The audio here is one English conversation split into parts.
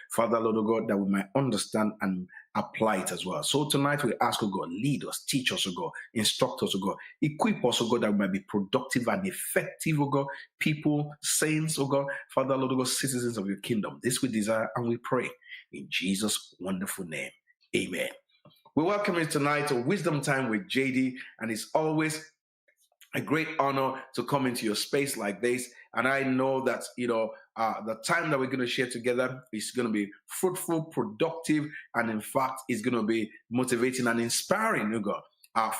Father, Lord, oh God, that we might understand and apply it as well. So tonight we ask, oh God, lead us, teach us, oh God, instruct us, oh God, equip us, oh God, that we might be productive and effective, oh God, people, saints, oh God, Father, Lord, oh God, citizens of your kingdom. This we desire and we pray in Jesus' wonderful name. Amen. We welcome you tonight to Wisdom Time with JD, and it's always a great honor to come into your space like this. And I know that, the time that we're going to share together is going to be fruitful, productive, and in fact, is going to be motivating and inspiring,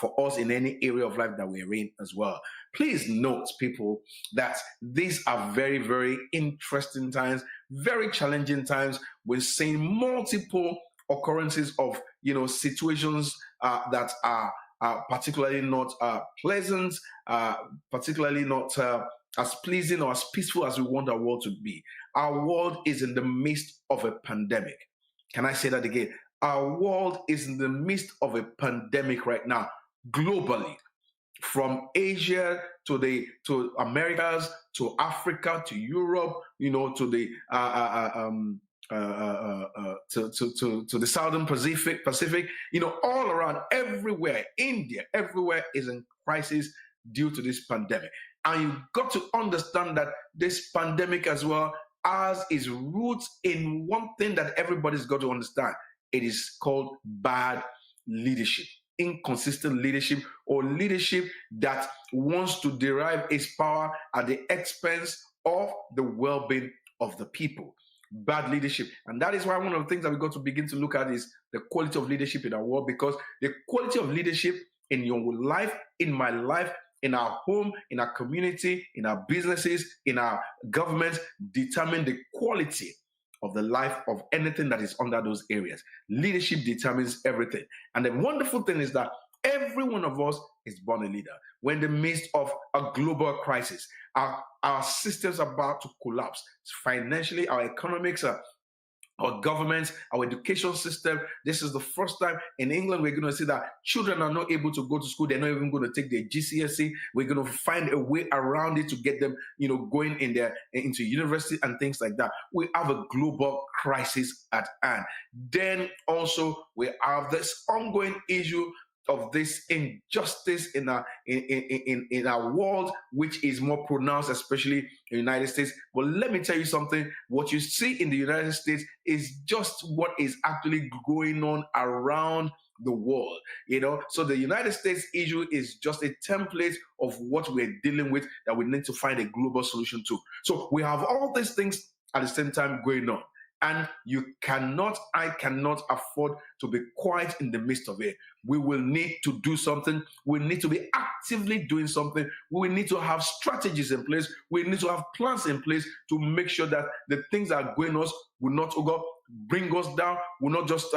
for us in any area of life that we're in as well. Please note, people, that these are very, very interesting times, very challenging times. We're seeing multiple occurrences of, situations that are particularly not pleasant, particularly not as pleasing or as peaceful as we want our world to be. Our world is in the midst of a pandemic. Can I say that again? Our world is in the midst of a pandemic right now, globally, from Asia to Americas, to Africa, to Europe, to the to the Southern Pacific, all around, everywhere, India, everywhere is in crisis due to this pandemic. And you've got to understand that this pandemic as well has its roots in one thing that everybody's got to understand. It is called bad leadership, inconsistent leadership, or leadership that wants to derive its power at the expense of the well-being of the people. Bad leadership. And that is why one of the things that we got to begin to look at is the quality of leadership in our world, because the quality of leadership in your life, in my life, in our home, in our community, in our businesses, in our government, determine the quality of the life of anything that is under those areas. Leadership determines everything. And the wonderful thing is that every one of us is born a leader. We're in the midst of a global crisis. Our systems are about to collapse. Financially, our economics, our governments, our education system. This is the first time in England we're going to see that children are not able to go to school. They're not even going to take their GCSE. We're going to find a way around it to get them, going into university and things like that. We have a global crisis at hand. Then also we have this ongoing issue of this injustice in our world, which is more pronounced, especially in the United States. But let me tell you something, what you see in the United States is just what is actually going on around the world. So the United States issue is just a template of what we're dealing with that we need to find a global solution to. So we have all these things at the same time going on. And I cannot afford to be quiet in the midst of it. We will need to do something. We need to be actively doing something. We need to have strategies in place. We need to have plans in place to make sure that the things that are going on will not bring us down, will not just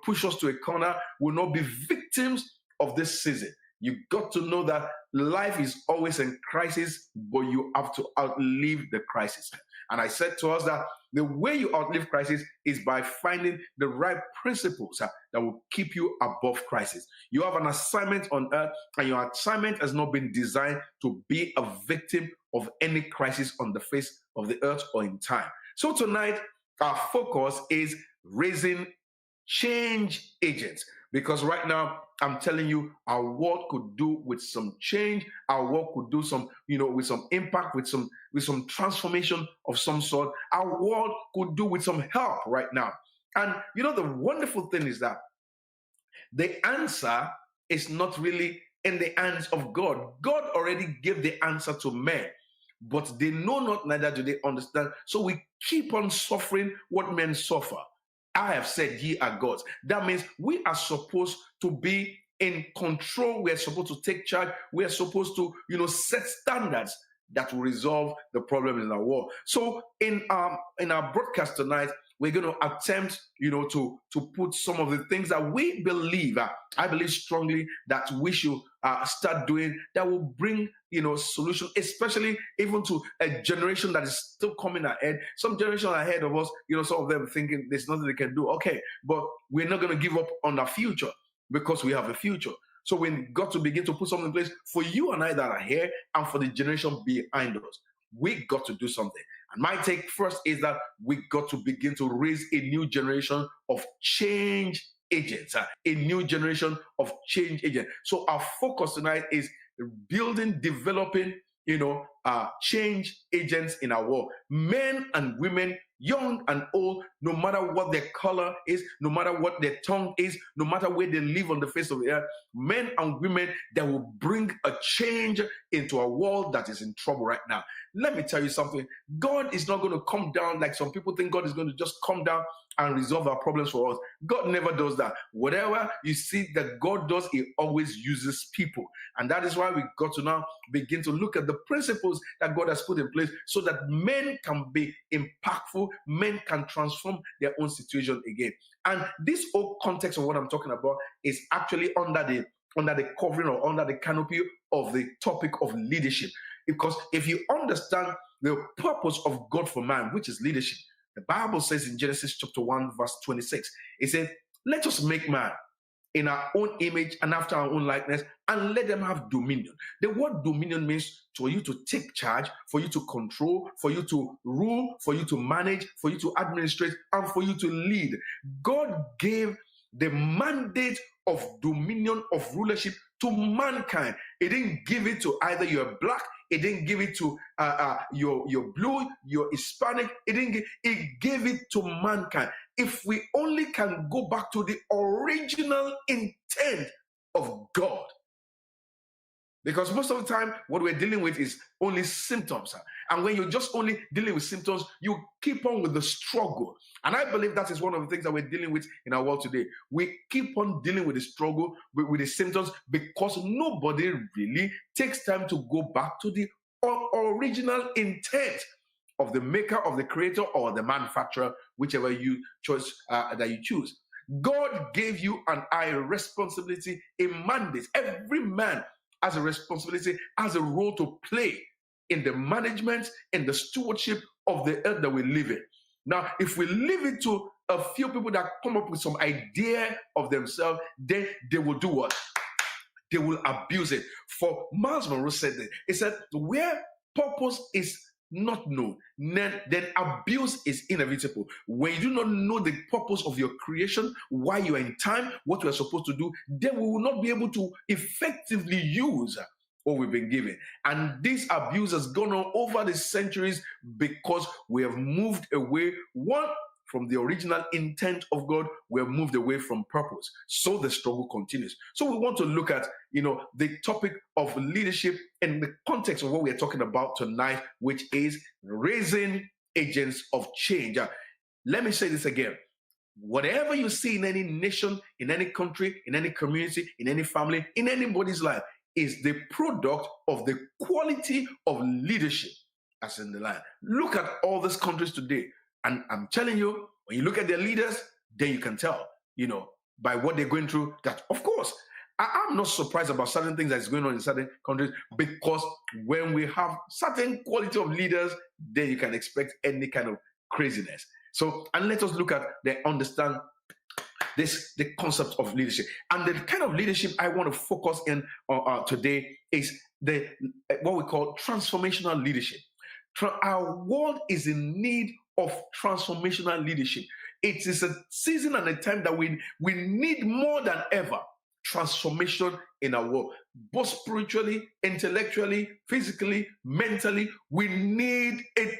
push us to a corner, will not be victims of this season. You got to know that life is always in crisis, but you have to outlive the crisis. And I said to us that the way you outlive crisis is by finding the right principles that will keep you above crisis. You have an assignment on earth, and your assignment has not been designed to be a victim of any crisis on the face of the earth or in time. So tonight, our focus is raising change agents. Because right now, I'm telling you, our world could do with some change. Our world could do some, with some impact, with some transformation of some sort. Our world could do with some help right now. And the wonderful thing is that the answer is not really in the hands of God. God already gave the answer to men, but they know not, neither do they understand. So we keep on suffering what men suffer. I have said ye are gods. That means we are supposed to be in control. We are supposed to take charge. We are supposed to, set standards that will resolve the problem in our world. So in our broadcast tonight, we're going to attempt, to put some of the things that we believe, I believe strongly that we should start doing that will bring, solution, especially even to a generation that is still coming ahead. Some generation ahead of us, some of them thinking there's nothing they can do. Okay, but we're not going to give up on our future because we have a future. So we've got to begin to put something in place for you and I that are here and for the generation behind us. We got to do something. And my take first is that we got to begin to raise a new generation of change agents, a new generation of change agents. So our focus tonight is building, developing, change agents in our world. Men and women, young and old, no matter what their color is, no matter what their tongue is, no matter where they live on the face of the earth, men and women that will bring a change into a world that is in trouble right now. Let me tell you something. God is not going to come down like some people think God is going to just come down and resolve our problems for us. God never does that. Whatever you see that God does, He always uses people. And that is why we got to now begin to look at the principles that God has put in place so that men can be impactful, men can transform their own situation again. And this whole context of what I'm talking about is actually under the covering or under the canopy of the topic of leadership. Because if you understand the purpose of God for man, which is leadership, the Bible says in Genesis chapter 1, verse 26, it says, let us make man in our own image and after our own likeness, and let them have dominion. The word dominion means for you to take charge, for you to control, for you to rule, for you to manage, for you to administrate, and for you to lead. God gave the mandate of dominion, of rulership to mankind. He didn't give it to either you're black, he didn't give it to you're blue, you're Hispanic. He gave it to mankind. If we only can go back to the original intent of God. Because most of the time, what we're dealing with is only symptoms. And when you're just only dealing with symptoms, you keep on with the struggle. And I believe that is one of the things that we're dealing with in our world today. We keep on dealing with the struggle, with the symptoms, because nobody really takes time to go back to the original intent of the maker, of the creator, or the manufacturer, whichever you choose that you choose. God gave you and I a responsibility, a mandate. Every man has a responsibility, has a role to play in the management and the stewardship of the earth that we live in. Now, if we leave it to a few people that come up with some idea of themselves, then they will do what? They will abuse it. For Miles Monroe said that. He said, where purpose is not known, then abuse is inevitable. When you do not know the purpose of your creation, why you are in time, what you are supposed to do, then we will not be able to effectively use what we've been given. And this abuse has gone on over the centuries because we have moved away, one, from the original intent of God. We have moved away from purpose. So the struggle continues. So we want to look at, the topic of leadership in the context of what we're talking about tonight, which is raising agents of change. Let me say this again. Whatever you see in any nation, in any country, in any community, in any family, in anybody's life, is the product of the quality of leadership that's in the land. Look at all these countries today. And I'm telling you, when you look at their leaders, then you can tell, by what they're going through, that, of course, I'm not surprised about certain things that's going on in certain countries, because when we have certain quality of leaders, then you can expect any kind of craziness. So, and let us look at understand the concept of leadership. And the kind of leadership I want to focus in today is what we call transformational leadership. Our world is in need of transformational leadership. It is a season and a time that we need more than ever transformation in our world, both spiritually, intellectually, physically, mentally. We need a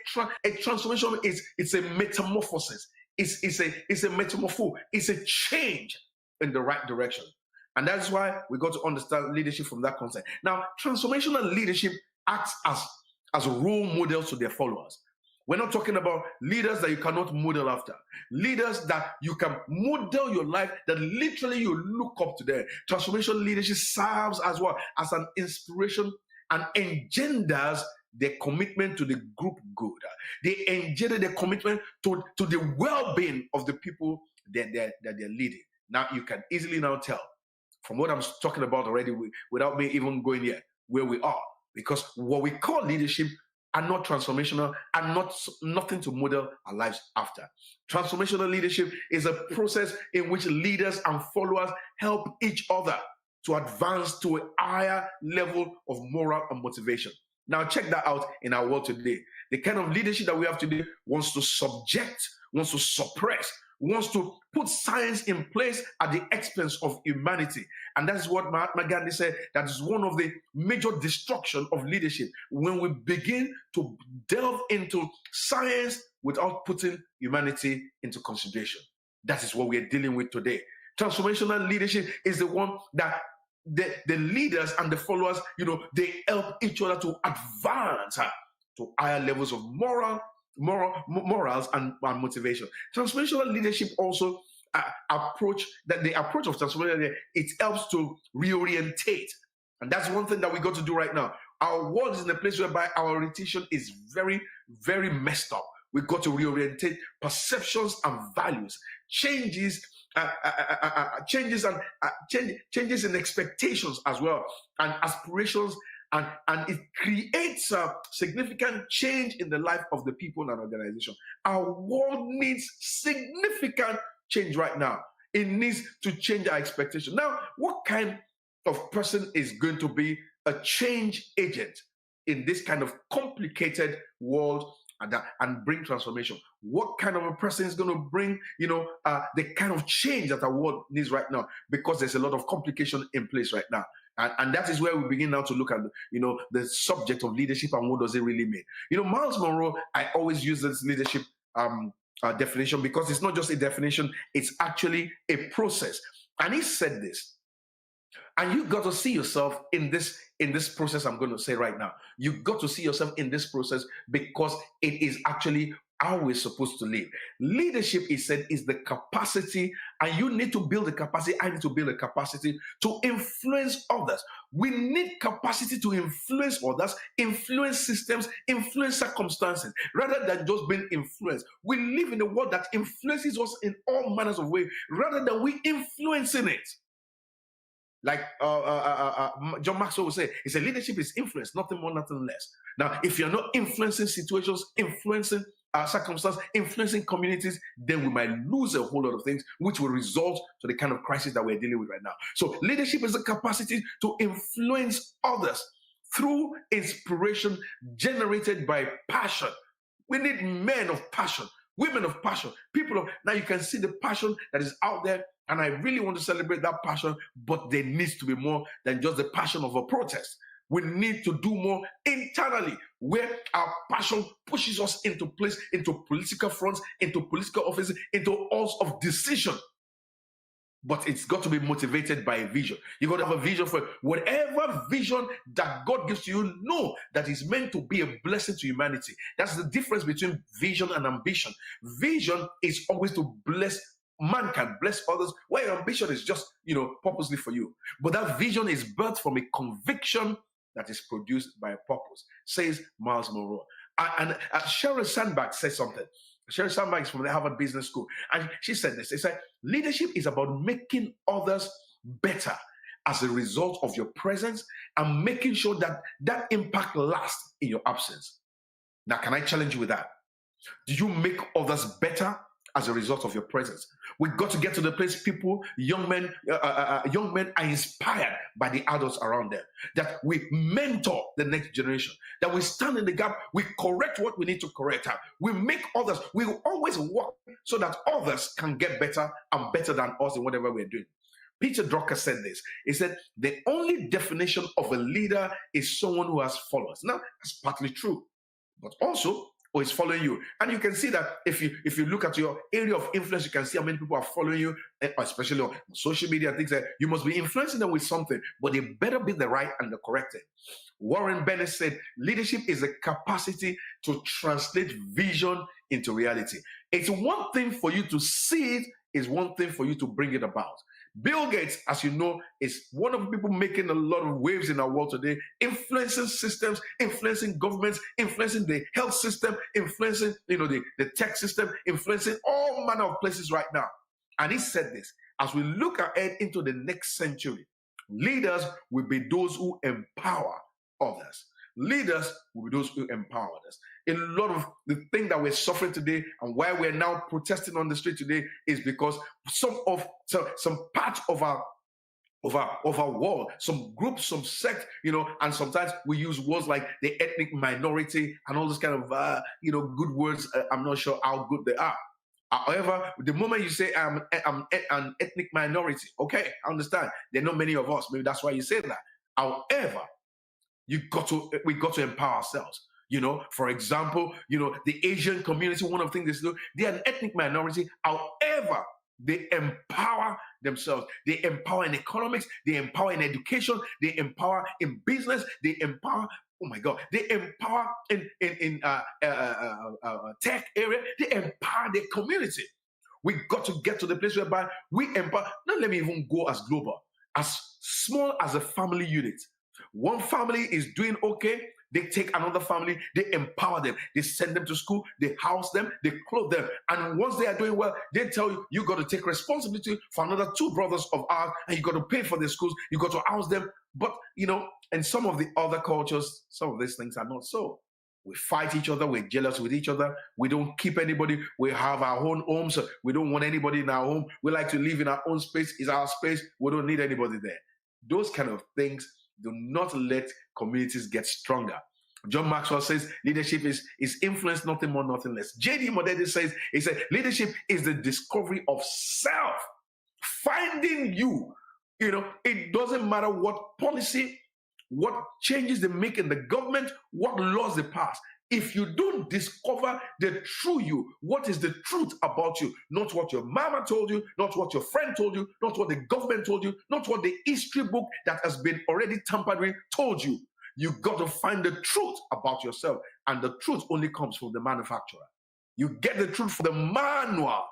transformation. It's a metamorphosis. It's a metamorpho. It's a change in the right direction. And that's why we got to understand leadership from that concept. Now, transformational leadership acts as role models to their followers. We're not talking about leaders that you cannot model after. Leaders that you can model your life, that literally you look up to them. Transformational leadership serves as well as an inspiration and engenders their commitment to the group good. They engender their commitment to the well-being of the people that they're leading. Now, you can easily now tell from what I'm talking about already, without me even going here, where we are. Because what we call leadership are not transformational and nothing to model our lives after. Transformational leadership is a process in which leaders and followers help each other to advance to a higher level of moral and motivation. Now check that out in our world today. The kind of leadership that we have today wants to subject, wants to suppress, wants to put science in place at the expense of humanity. And that is what Mahatma Gandhi said, that is one of the major destruction of leadership, when we begin to delve into science without putting humanity into consideration. That is what we are dealing with today. Transformational leadership is the one that the leaders and the followers, they help each other to advance to higher levels of morals and motivation. Transformational leadership also the approach of transformational leadership, it helps to reorientate. And that's one thing that we got to do right now. Our world is in a place whereby our orientation is very, very messed up. We've got to reorientate perceptions and values, changes in expectations as well, and aspirations, and it creates a significant change in the life of the people and organization. Our world needs significant change right now. It needs to change our expectation. Now, what kind of person is going to be a change agent in this kind of complicated world and bring transformation? What kind of a person is going to bring, the kind of change that our world needs right now? Because there's a lot of complication in place right now. And that is where we begin now to look at, the subject of leadership and what does it really mean. Miles Monroe, I always use this leadership definition because it's not just a definition, it's actually a process. And he said this, and you got to see yourself in this process I'm going to say right now. You got to see yourself in this process because it is actually how we're supposed to live. Leadership, he said, is the capacity, and you need to build the capacity. I need to build a capacity to influence others. We need capacity to influence others, influence systems, influence circumstances, rather than just being influenced. We live in a world that influences us in all manners of ways, rather than we influencing it. Like John Maxwell would say, he said, leadership is influence, nothing more, nothing less. Now, if you're not influencing situations, influencing circumstances, influencing communities, then we might lose a whole lot of things, which will result to the kind of crisis that we're dealing with right now. So leadership is the capacity to influence others through inspiration generated by passion. We need men of passion, women of passion, people of, now you can see the passion that is out there. And I really want to celebrate that passion, but there needs to be more than just the passion of a protest. We need to do more internally, where our passion pushes us into place, into political fronts, into political offices, into all of decision. But it's got to be motivated by a vision. You got to have a vision for whatever vision that God gives to you. Know that is meant to be a blessing to humanity. That's the difference between vision and ambition. Vision is always to bless mankind, bless others, where your ambition is just, purposely for you. But that vision is birthed from a conviction that is produced by a purpose, says Miles Monroe. And Sheryl Sandberg said something. Sheryl Sandberg is from the Harvard Business School. And she said this. She said, leadership is about making others better as a result of your presence and making sure that that impact lasts in your absence. Now, can I challenge you with that? Do you make others better as a result of your presence? We've got to get to the place young men are inspired by the adults around them, that we mentor the next generation, that we stand in the gap, we correct what we need to correct, we make others, we will always work so that others can get better and better than us in whatever we're doing. Peter Drucker said this. He said, the only definition of a leader is someone who has followers. Now, that's partly true, but also, is following you. And you can see that if you look at your area of influence, you can see how many people are following you, especially on social media and things like that. You must be influencing them with something, but they better be the right and the correct thing. Warren Bennett said, leadership is the capacity to translate vision into reality. It's one thing for you to see it, it's one thing for you to bring it about. Bill Gates, as you know, is one of the people making a lot of waves in our world today, influencing systems, influencing governments, influencing the health system, influencing the tech system, influencing all manner of places right now. And he said this, as we look ahead into the next century, leaders will be those who empower others. Leaders will be those who empower others. A lot of the thing that we're suffering today and why we're now protesting on the street today is because some part of our over war, some groups, some sect, and sometimes we use words like the ethnic minority and all this kind of good words. I'm not sure how good they are. However, the moment you say I'm an ethnic minority, okay, I understand. There are not many of us. Maybe that's why you say that. However, we got to empower ourselves. For example, the Asian community, one of the things they are an ethnic minority. However, they empower themselves. They empower in economics. They empower in education. They empower in business. They empower. Oh my God! They empower in tech area. They empower their community. We got to get to the place whereby we empower. Now, let me even go as global, as small as a family unit. One family is doing okay. They take another family, they empower them, they send them to school, they house them, they clothe them. And once they are doing well, they tell you, you got to take responsibility for another 2 brothers of ours, and you got to pay for their schools, you got to house them. But, in some of the other cultures, some of these things are not so. We fight each other, we're jealous with each other, we don't keep anybody, we have our own homes, we don't want anybody in our home, we like to live in our own space, it's our space, we don't need anybody there. Those kind of things do not let communities get stronger. John Maxwell says leadership is influence, nothing more, nothing less. J.D. Modede says, leadership is the discovery of self. Finding you. It doesn't matter what policy, what changes they make in the government, what laws they pass. If you don't discover the true you, what is the truth about you? Not what your mama told you, not what your friend told you, not what the government told you, not what the history book that has been already tampered with told you. You got to find the truth about yourself, and the truth only comes from the manufacturer. You get the truth from the manual,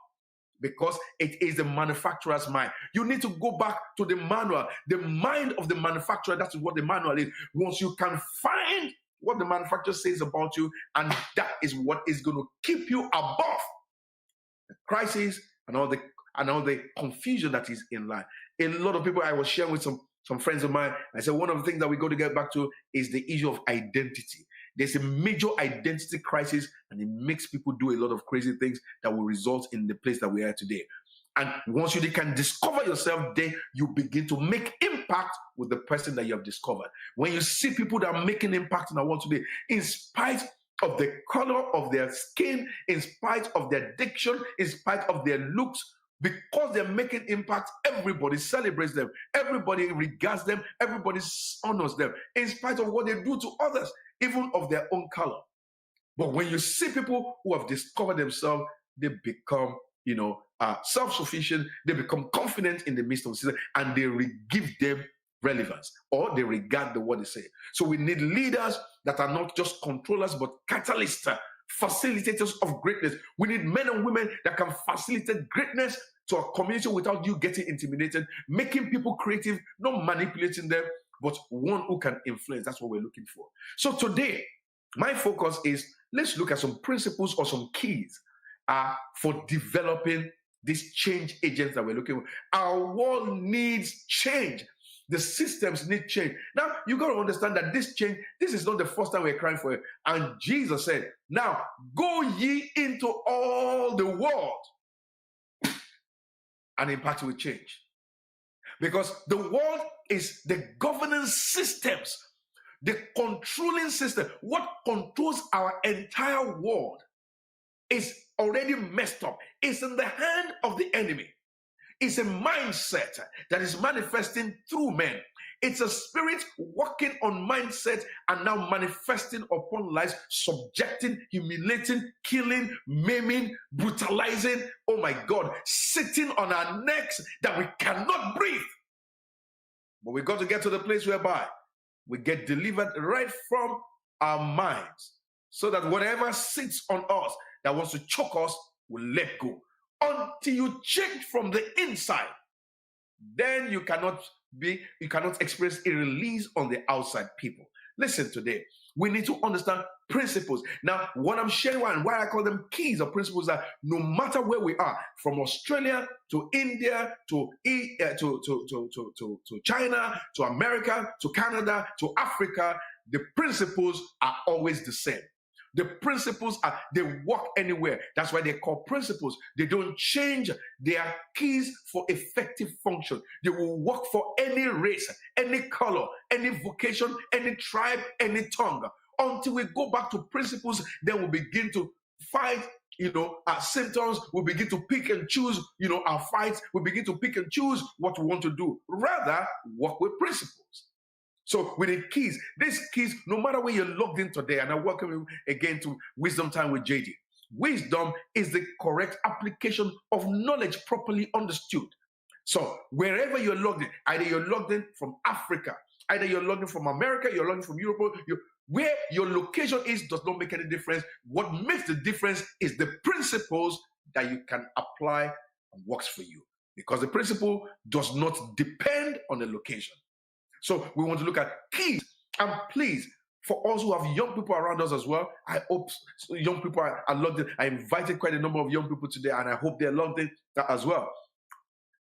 because it is the manufacturer's mind. You need to go back to the manual, the mind of the manufacturer. That's what the manual is. Once you can find what the manufacturer says about you, and that is what is going to keep you above the crisis and all the confusion that is in life. A lot of people, I was sharing with some friends of mine, I said one of the things that we got to get back to is the issue of identity. There's a major identity crisis, and it makes people do a lot of crazy things that will result in the place that we are today. And once you can discover yourself there, you begin to make impact with the person that you have discovered. When you see people that are making impact in our world today, in spite of the color of their skin, in spite of their diction, in spite of their looks, because they're making impact, everybody celebrates them, everybody regards them, everybody honors them, in spite of what they do to others, even of their own color. But when you see people who have discovered themselves, they become self-sufficient, they become confident in the midst of the season, and they give them relevance, or they regard the word they say. So we need leaders that are not just controllers, but catalysts, facilitators of greatness. We need men and women that can facilitate greatness to a community without you getting intimidated, making people creative, not manipulating them, but one who can influence. That's what we're looking for. So today, my focus is, let's look at some principles or some keys for developing these change agents that we're looking for. Our world needs change. The systems need change. Now, you got to understand that this change, this is not the first time we're crying for it. And Jesus said, now, go ye into all the world and impact with change. Because the world is the governance systems, the controlling system. What controls our entire world is already messed up. It's in the hand of the enemy. It's a mindset that is manifesting through men. It's a spirit working on mindset and now manifesting upon lives, subjecting, humiliating, killing, maiming, brutalizing. Oh my God, sitting on our necks that we cannot breathe. But we got to get to the place whereby we get delivered right from our minds, so that whatever sits on us that wants to choke us will let go. Until you change from the inside, then you cannot experience a release on the outside people. Listen, today, we need to understand principles. Now, what I'm sharing and why I call them keys or principles are, no matter where we are, from Australia to India to China to America to Canada to Africa, the principles are always the same. The principles they work anywhere. That's why they're called principles. They don't change. They are keys for effective function. They will work for any race, any color, any vocation, any tribe, any tongue. Until we go back to principles, then we begin to fight, our symptoms. We begin to pick and choose, our fights. We begin to pick and choose what we want to do. Rather, work with principles. So with the keys, these keys, no matter where you're logged in today, and I welcome you again to Wisdom Time with JD. Wisdom is the correct application of knowledge properly understood. So wherever you're logged in, either you're logged in from Africa, either you're logged in from America, you're logged in from Europe, where your location is does not make any difference. What makes the difference is the principles that you can apply and works for you. Because the principle does not depend on the location. So we want to look at keys. And please, for us who have young people around us as well, I hope young people are logged in. I invited quite a number of young people today, and I hope they're logged in as well.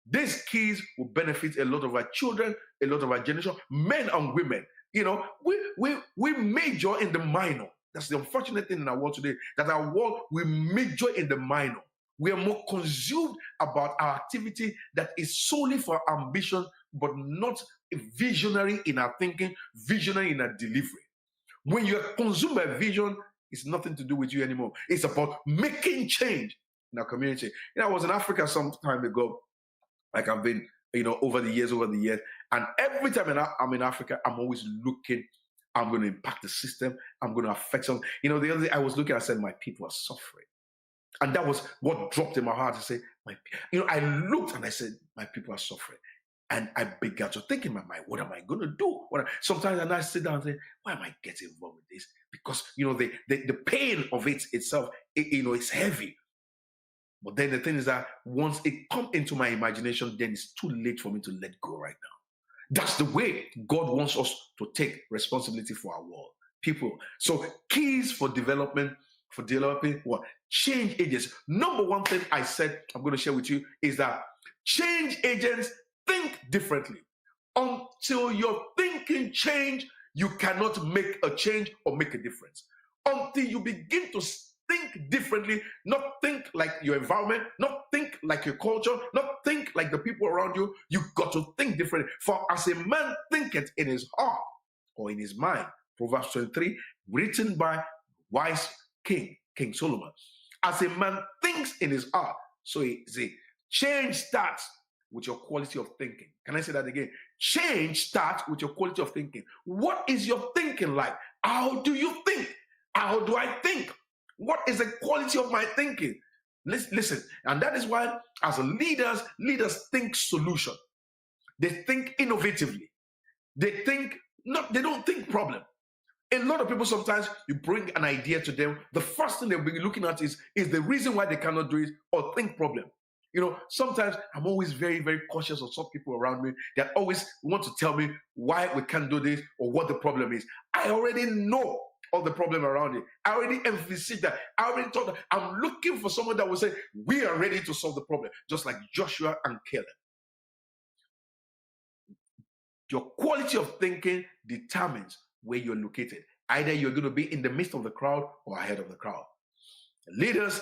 These keys will benefit a lot of our children, a lot of our generation, men and women. We major in the minor. That's the unfortunate thing in our world today, that our world, we major in the minor. We are more consumed about our activity that is solely for ambition, but not visionary in our thinking, visionary in our delivery. When you are consumed by vision, it's nothing to do with you anymore. It's about making change in our community. I was in Africa some time ago, like I've been, over the years, and every time I'm in Africa, I'm always looking, I'm going to impact the system, I'm going to affect some. The other day I was looking, I said, my people are suffering. And that was what dropped in my heart to say, I looked and I said, my people are suffering. And I began to think in my mind, what am I going to do? Sometimes I sit down and say, why am I getting involved with this? Because, the pain of it itself, it's heavy. But then the thing is that once it comes into my imagination, then it's too late for me to let go right now. That's the way God wants us to take responsibility for our world, people. So keys for developing what? Change agents. Number one thing I said I'm going to share with you is that change agents think differently. Until your thinking change, you cannot make a change or make a difference. Until you begin to think differently, not think like your environment, not think like your culture, not think like the people around you. You've got to think differently. For as a man thinketh in his heart or in his mind, Proverbs 23, written by wise King Solomon. As a man thinks in his heart, so change starts with your quality of thinking. Can I say that again? Change starts with your quality of thinking. What is your thinking like? How do you think? How do I think? What is the quality of my thinking? Listen, and that is why as leaders think solution. They think innovatively. They don't think problem. A lot of people, sometimes you bring an idea to them, the first thing they'll be looking at is the reason why they cannot do it or think problem. Sometimes I'm always very, very cautious of some people around me that always want to tell me why we can't do this or what the problem is. I already know all the problem around it. I already envisaged that. I already thought that. I'm looking for someone that will say, we are ready to solve the problem, just like Joshua and Caleb. Your quality of thinking determines where you're located. Either you're going to be in the midst of the crowd or ahead of the crowd. Leaders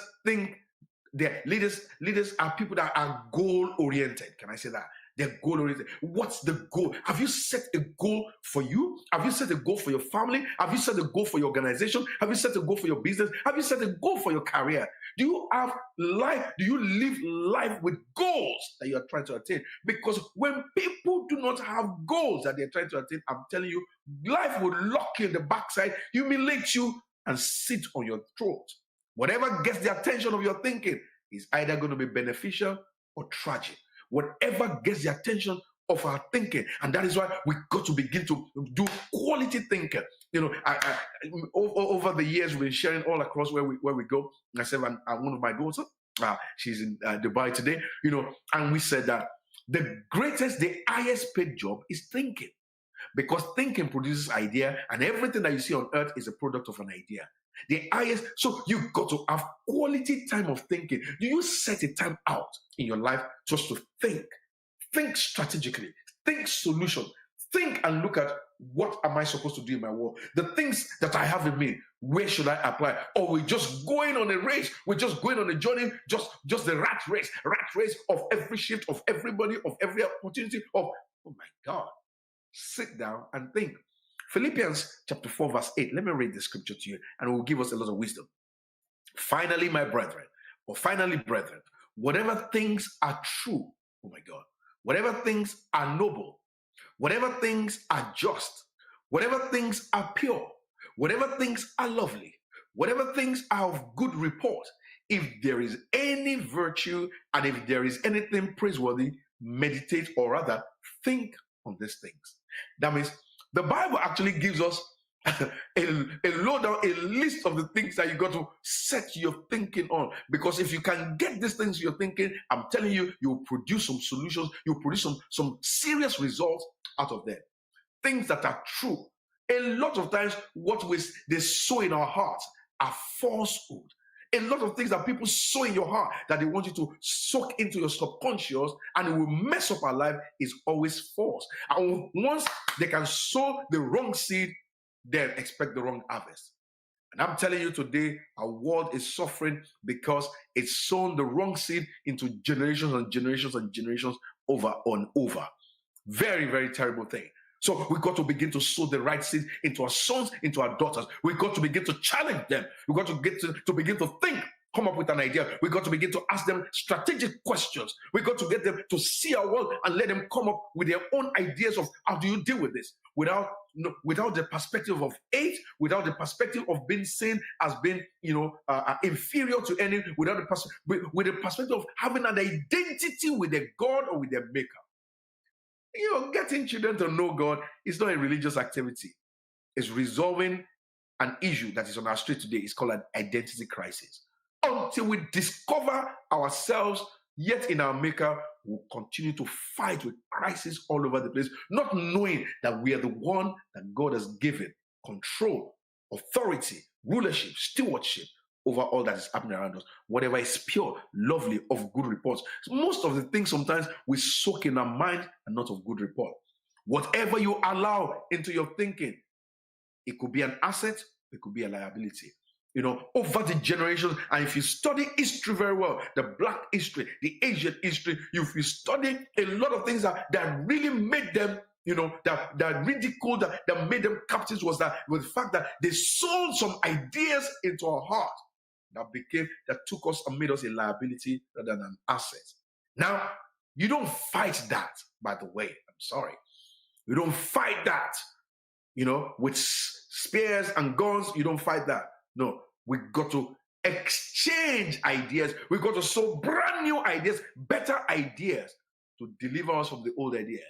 are people that are goal-oriented. Can I say that? They're goal-oriented. What's the goal? Have you set a goal for you? Have you set a goal for your family? Have you set a goal for your organization? Have you set a goal for your business? Have you set a goal for your career? Do you have life? Do you live life with goals that you are trying to attain? Because when people do not have goals that they're trying to attain, I'm telling you, life will lock you in the backside, humiliate you, and sit on your throat. Whatever gets the attention of your thinking is either going to be beneficial or tragic. Whatever gets the attention of our thinking, and that is why we got to begin to do quality thinking. Over the years, we've been sharing all across where we go. Myself and one of my daughters, she's in Dubai today. And we said that the highest paid job is thinking, because thinking produces idea, and everything that you see on earth is a product of an idea. So you've got to have quality time of thinking. Do you set a time out in your life just to think strategically, think solution, think and look at what am I supposed to do in my world? The things that I have in me, Where should I apply? Or we're just going on a race. We're just going on a journey, just the rat race of every shift, of everybody, of every opportunity. Oh my God. Sit down and think. Philippians chapter 4, verse 8. Let me read the scripture to you, and it will give us a lot of wisdom. Finally, my brethren, whatever things are true, oh my God, whatever things are noble, whatever things are just, whatever things are pure, whatever things are lovely, whatever things are of good report, if there is any virtue and if there is anything praiseworthy, meditate, or rather think on these things. That means the Bible actually gives us a lowdown, a list of the things that you got to set your thinking on. Because if you can get these things you're thinking, I'm telling you, you'll produce some solutions, you'll produce some serious results out of them. Things that are true. A lot of times, what they sow in our hearts are falsehood. A lot of things that people sow in your heart that they want you to soak into your subconscious and it will mess up our life is always false. And once they can sow the wrong seed, then expect the wrong harvest. And I'm telling you today, our world is suffering because it's sown the wrong seed into generations and generations and generations over and over. Very, very terrible thing. So we've got to begin to sow the right seed into our sons, into our daughters. We've got to begin to challenge them. We've got to get to begin to think, come up with an idea. We've got to begin to ask them strategic questions. We've got to get them to see our world and let them come up with their own ideas of how do you deal with this without the perspective of hate, without the perspective of being seen as being inferior to any, with the perspective of having an identity with their God or with their maker. Getting children to know God is not a religious activity. It's resolving an issue that is on our street today. It's called an identity crisis. Until we discover ourselves yet in our maker, we'll continue to fight with crisis all over the place, not knowing that we are the one that God has given control, authority, rulership, stewardship over all that is happening around us. Whatever is pure, lovely, of good reports. Most of the things sometimes we soak in our mind and not of good report. Whatever you allow into your thinking, it could be an asset, it could be a liability. Over the generations, and if you study history very well, the black history, the Asian history, if you study a lot of things that really made them, that ridiculed, that made them captives was the fact that they sold some ideas into our heart that took us and made us a liability rather than an asset. Now, you don't fight that, by the way. I'm sorry. You don't fight that, with spears and guns. You don't fight that. No, we got to exchange ideas. We got to sow brand new ideas, better ideas to deliver us from the old ideas.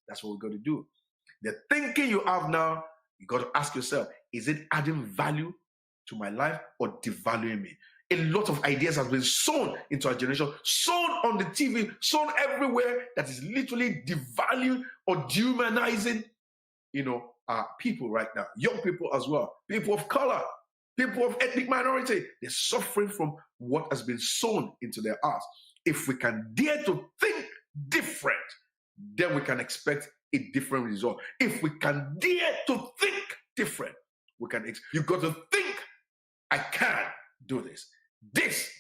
That's what we're going to do. The thinking you have now, you got to ask yourself, is it adding value to my life or devaluing me? A lot of ideas have been sown into our generation, sown on the TV, sown everywhere, that is literally devaluing or dehumanizing, people right now. Young people as well, people of color, people of ethnic minority. They're suffering from what has been sown into their hearts. If we can dare to think different, then we can expect a different result. If we can dare to think different, you've got to think, I can do this. This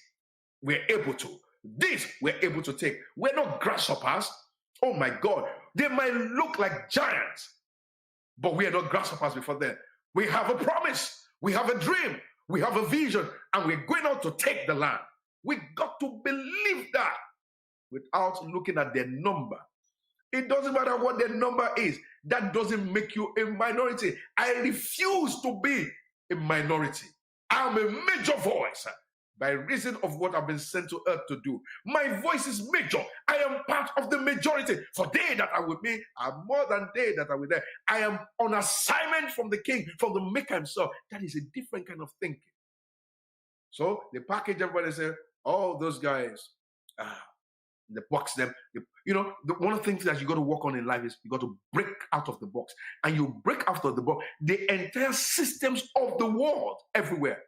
we're able to. This we're able to take. We're not grasshoppers. Oh my God. They might look like giants, but we are not grasshoppers before them. We have a promise. We have a dream. We have a vision. And we're going out to take the land. We got to believe that without looking at their number. It doesn't matter what their number is. That doesn't make you a minority. I refuse to be a minority. I'm a major voice by reason of what I've been sent to earth to do. My voice is major. I am part of the majority. For they that are with me are more than they that are with them. I am on assignment from the King, from the Maker himself. That is a different kind of thinking. So they package everybody and say, oh, those guys, they box them. One of the things that you got to work on in life is you got to break out of the box. And you break out of the box, the entire systems of the world everywhere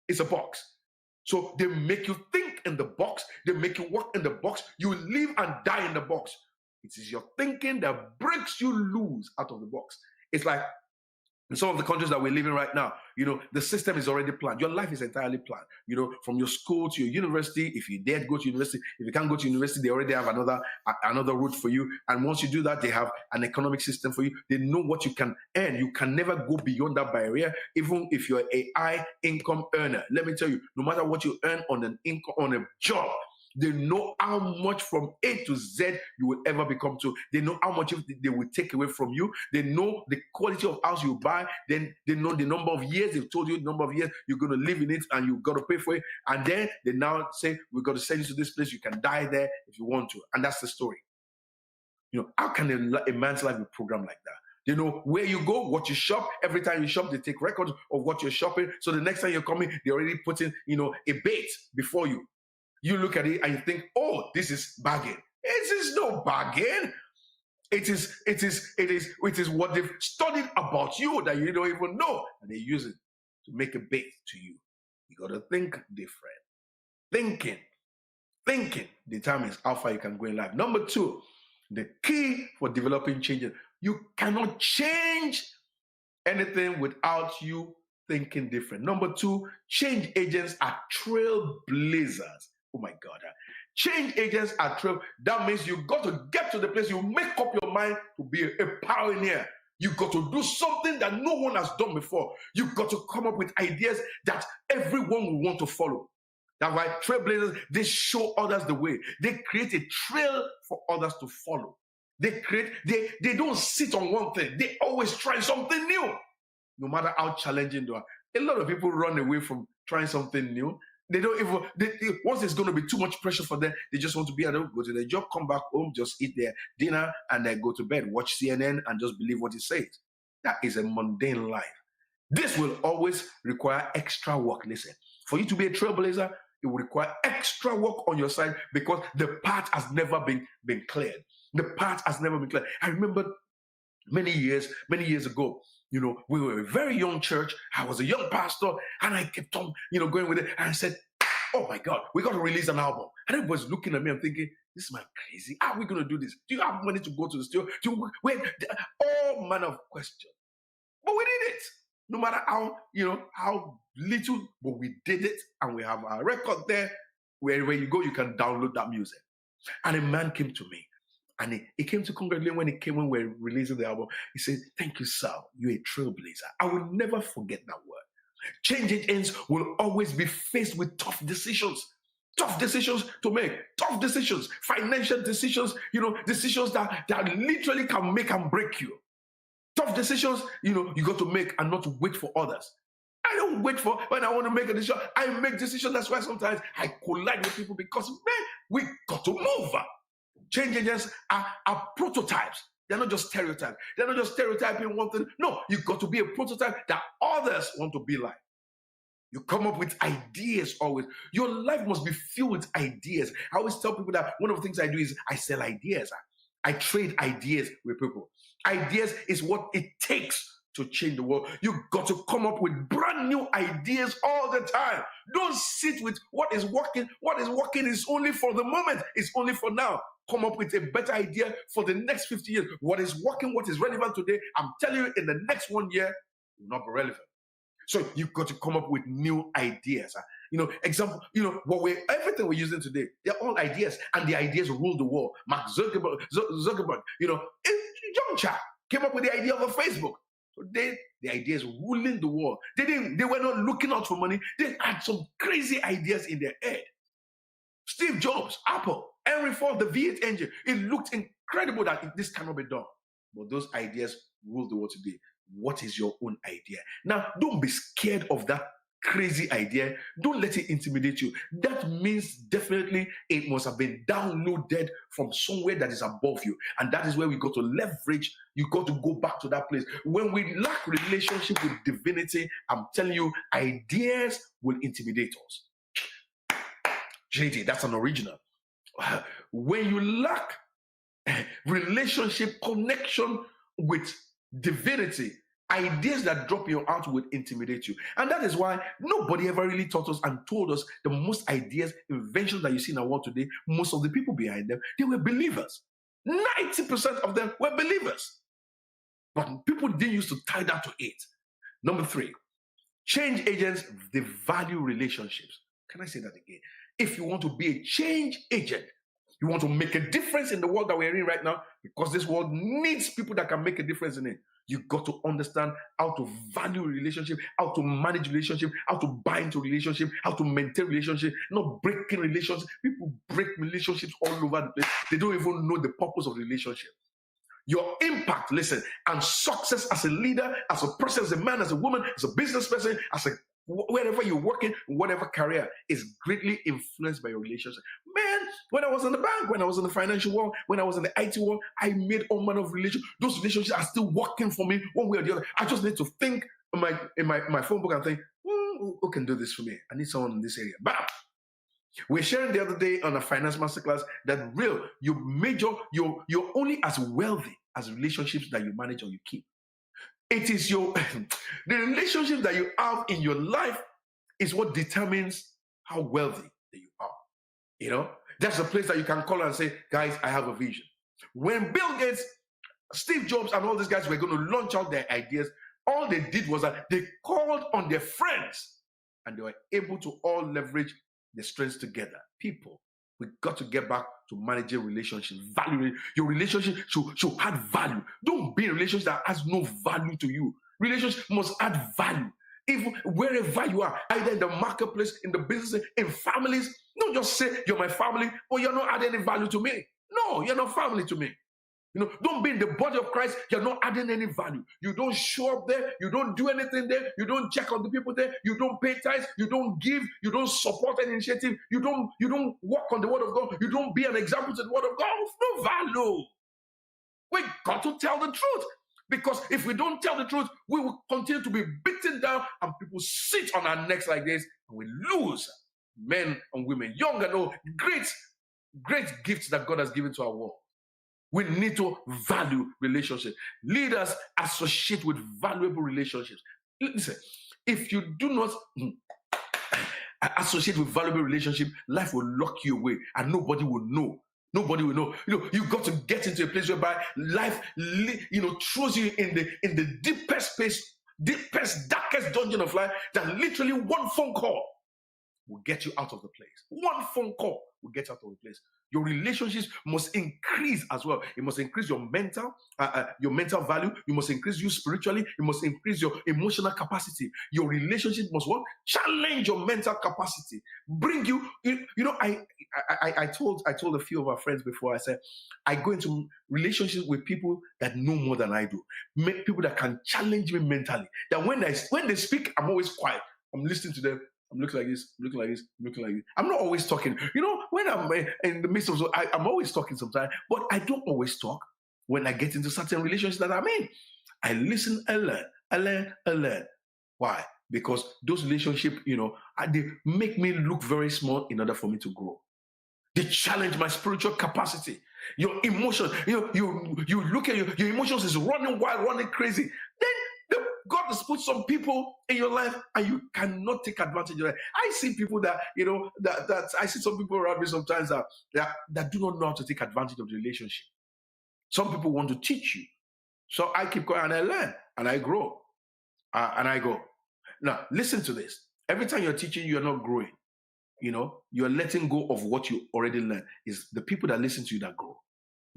is a box. So they make you think in the box. They make you work in the box. You live and die in the box. It is your thinking that breaks you loose out of the box. It's like In some of the countries that we're living right now, the system is already planned. Your life is entirely planned. From your school to your university. If you dare go to university, if you can't go to university, they already have another route for you. And once you do that, they have an economic system for you. They know what you can earn. You can never go beyond that barrier, even if you're a high income earner. Let me tell you, no matter what you earn on an income on a job, they know how much from A to Z you will ever become to. They know how much they will take away from you. They know the quality of house you buy. Then they know the number of years. They've told you the number of years you're going to live in it and you've got to pay for it. And then they now say, we've got to send you to this place. You can die there if you want to. And that's the story. How can a man's life be programmed like that? They know where you go, what you shop. Every time you shop, they take records of what you're shopping. So the next time you're coming, they're already putting, a bait before you. You look at it and you think, oh, this is bargain. It is no bargain. It is what they've studied about you that you don't even know. And they use it to make a bait to you. You got to think different. Thinking determines how far you can go in life. Number 2, the key for developing changes. You cannot change anything without you thinking different. Number 2, change agents are trailblazers. Oh my God. Change agents are trail. That means you got to get to the place you make up your mind to be a pioneer. You got to do something that no one has done before. You got to come up with ideas that everyone will want to follow. That's why trailblazers, they show others the way. They create a trail for others to follow. They don't sit on one thing. They always try something new, no matter how challenging they are. A lot of people run away from trying something new. They don't even, once it's going to be too much pressure for them, they just want to be able to go to their job, come back home, just eat their dinner, and then go to bed, watch CNN, and just believe what it says. That is a mundane life. This will always require extra work. Listen, for you to be a trailblazer, it will require extra work on your side because the path has never been cleared. The path has never been cleared. I remember many years ago, we were a very young church. I was a young pastor, and I kept on, going with it. And I said, oh my God, we got to release an album. And everybody's looking at me and thinking, this man crazy. How are we going to do this? Do you have money to go to the studio? All manner of questions. But we did it. No matter how little, but we did it. And we have our record there. Wherever you go, you can download that music. And a man came to me. And he came to congratulate when we were releasing the album. He said, thank you, sir. You're a trailblazer. I will never forget that word. Change agents will always be faced with tough decisions to make, tough decisions, financial decisions, decisions that literally can make and break you. Tough decisions, you got to make and not to wait for others. I don't wait for when I want to make a decision. I make decisions. That's why sometimes I collide with people because, man, we got to move. Change agents are prototypes. They're not just stereotypes. They're not just stereotyping one thing. No, you've got to be a prototype that others want to be like. You come up with ideas always. Your life must be filled with ideas. I always tell people that one of the things I do is I sell ideas. I trade ideas with people. Ideas is what it takes to change the world. You got to come up with brand new ideas all the time. Don't sit with what is working. What is working is only for the moment. It's only for now. Come up with a better idea for the next 50 years. What is working, what is relevant today, I'm telling you, in the next 1 year, will not be relevant. So you've got to come up with new ideas. Example, everything we're using today, they're all ideas, and the ideas rule the world. Mark Zuckerberg, young chap came up with the idea of a Facebook. So the idea is ruling the world. They were not looking out for money. They had some crazy ideas in their head. Steve Jobs, Apple, Henry Ford, the V8 engine. It looked incredible that this cannot be done. But those ideas rule the world today. What is your own idea? Now, don't be scared of that crazy idea. Don't let it intimidate you. That means definitely it must have been downloaded from somewhere that is above you. And that is where we got to leverage. You got to go back to that place. When we lack relationship with divinity, I'm telling you, ideas will intimidate us. JD, that's an original. When you lack relationship connection with divinity, ideas that drop you out would intimidate you. And that is why nobody ever really taught us and told us the most ideas, inventions that you see in our world today, most of the people behind them, they were believers. 90% of them were believers. But people didn't used to tie that to it. Number 3, change agents, they value relationships. Can I say that again? If you want to be a change agent, you want to make a difference in the world that we're in right now, because this world needs people that can make a difference in it. You got to understand how to value relationship, how to manage relationship, how to buy into relationship, how to maintain relationship, not breaking relationships. People break relationships all over the place. They don't even know the purpose of relationship. Your impact, listen, and success as a leader, as a person, as a man, as a woman, as a business person, as a wherever you're working, whatever career, is greatly influenced by your relationship. Man, when I was in the bank, when I was in the financial world, when I was in the IT world, I made all manner of relationships. Those relationships are still working for me one way or the other. I just need to think in my phone book and think, who can do this for me? I need someone in this area. Bam! We're sharing the other day on a finance masterclass that you're only as wealthy as relationships that you manage or you keep. It is the relationship that you have in your life is what determines how wealthy that you are. You know, that's a place that you can call and say, guys, I have a vision. When Bill Gates, Steve Jobs, and all these guys were going to launch out their ideas, all they did was that they called on their friends and they were able to all leverage their strengths together. People, we got to get back to managing relationships. Value your relationship should add value. Don't be in a relationship that has no value to you. Relationship must add value. Even wherever you are, either in the marketplace, in the business, in families, don't just say you're my family, or you're not adding any value to me. No, you're not family to me. You know, don't be in the body of Christ. You're not adding any value. You don't show up there. You don't do anything there. You don't check on the people there. You don't pay tithes. You don't give. You don't support an initiative. You don't work on the word of God. You don't be an example to the word of God. No value. We got to tell the truth. Because if we don't tell the truth, we will continue to be beaten down and people sit on our necks like this and we lose men and women, young and old, great gifts that God has given to our world. We need to value relationships. Leaders associate with valuable relationships. Listen, if you do not associate with valuable relationships, life will lock you away and nobody will know. Nobody will know. You know, you got to get into a place whereby life, throws you in the deepest space, deepest, darkest dungeon of life, that literally one phone call will get you out of the place. One phone call will get you out of the place. Your relationships must increase as well. It must increase your mental value. You must increase you spiritually. You must increase your emotional capacity. Your relationship must what? Challenge your mental capacity. Bring you. I told a few of our friends before. I said I go into relationships with people that know more than I do. People that can challenge me mentally. That when they speak, I'm always quiet. I'm listening to them. I'm looking like this, looking like this, looking like this. I'm not always talking. You know, when I'm in the midst of, I'm always talking sometimes, but I don't always talk when I get into certain relationships that I'm in. I listen and learn. Why? Because those relationships, they make me look very small in order for me to grow. They challenge my spiritual capacity. Your emotions, you look at your emotions is running wild, running crazy. Then God has put some people in your life and you cannot take advantage of it. I see people that, I see some people around me sometimes that do not know how to take advantage of the relationship. Some people want to teach you. So I keep going and I learn and I grow and I go. Now, listen to this. Every time you're teaching, you're not growing. You're letting go of what you already learned. It's the people that listen to you that grow.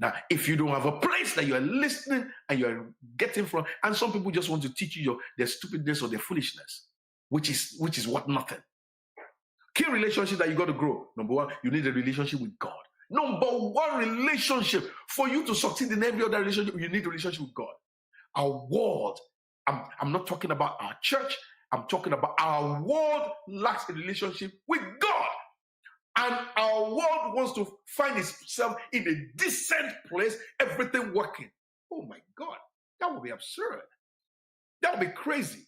Now, if you don't have a place that you're listening and you're getting from, and some people just want to teach you their stupidness or their foolishness, which is what nothing. Key relationship that you got to grow. Number one, you need a relationship with God. Number one relationship. For you to succeed in every other relationship, you need a relationship with God. Our world, I'm not talking about our church, I'm talking about our world lacks a relationship with God. And our world wants to find itself in a decent place, everything working. Oh my God, that would be absurd. That would be crazy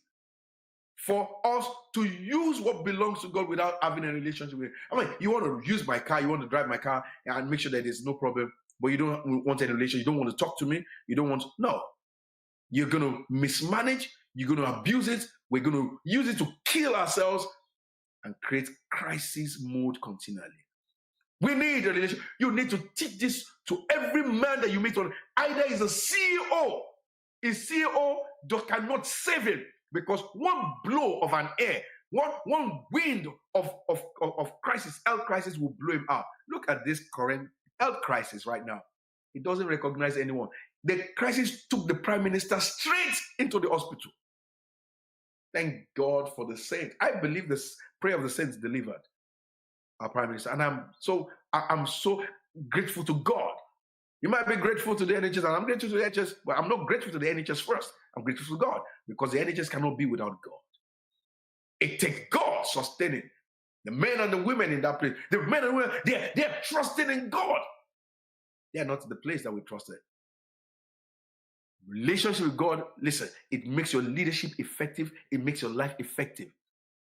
for us to use what belongs to God without having a relationship with Him. I mean, you want to use my car, you want to drive my car and make sure that there's no problem, but you don't want any relationship, you don't want to talk to me, you don't want to, no. You're going to mismanage, you're going to abuse it, we're going to use it to kill ourselves and create crisis mode continually. We need a relationship. You need to teach this to every man that you meet on. Either he's a CEO. A CEO cannot save him because one blow of an air, one wind of crisis, health crisis will blow him out. Look at this current health crisis right now. It doesn't recognize anyone. The crisis took the prime minister straight into the hospital. Thank God for the saints. I believe this prayer of the saints delivered our prime minister, and I'm so grateful to God. You might be grateful to the NHS, and I'm grateful to the NHS, but I'm not grateful to the NHS first. I'm grateful to God, because the NHS cannot be without God. It takes God sustaining the men and the women in that place. The men and women, they're trusting in God. They are not in the place that we trusted. Relationship with God, listen, it makes your leadership effective. It makes your life effective.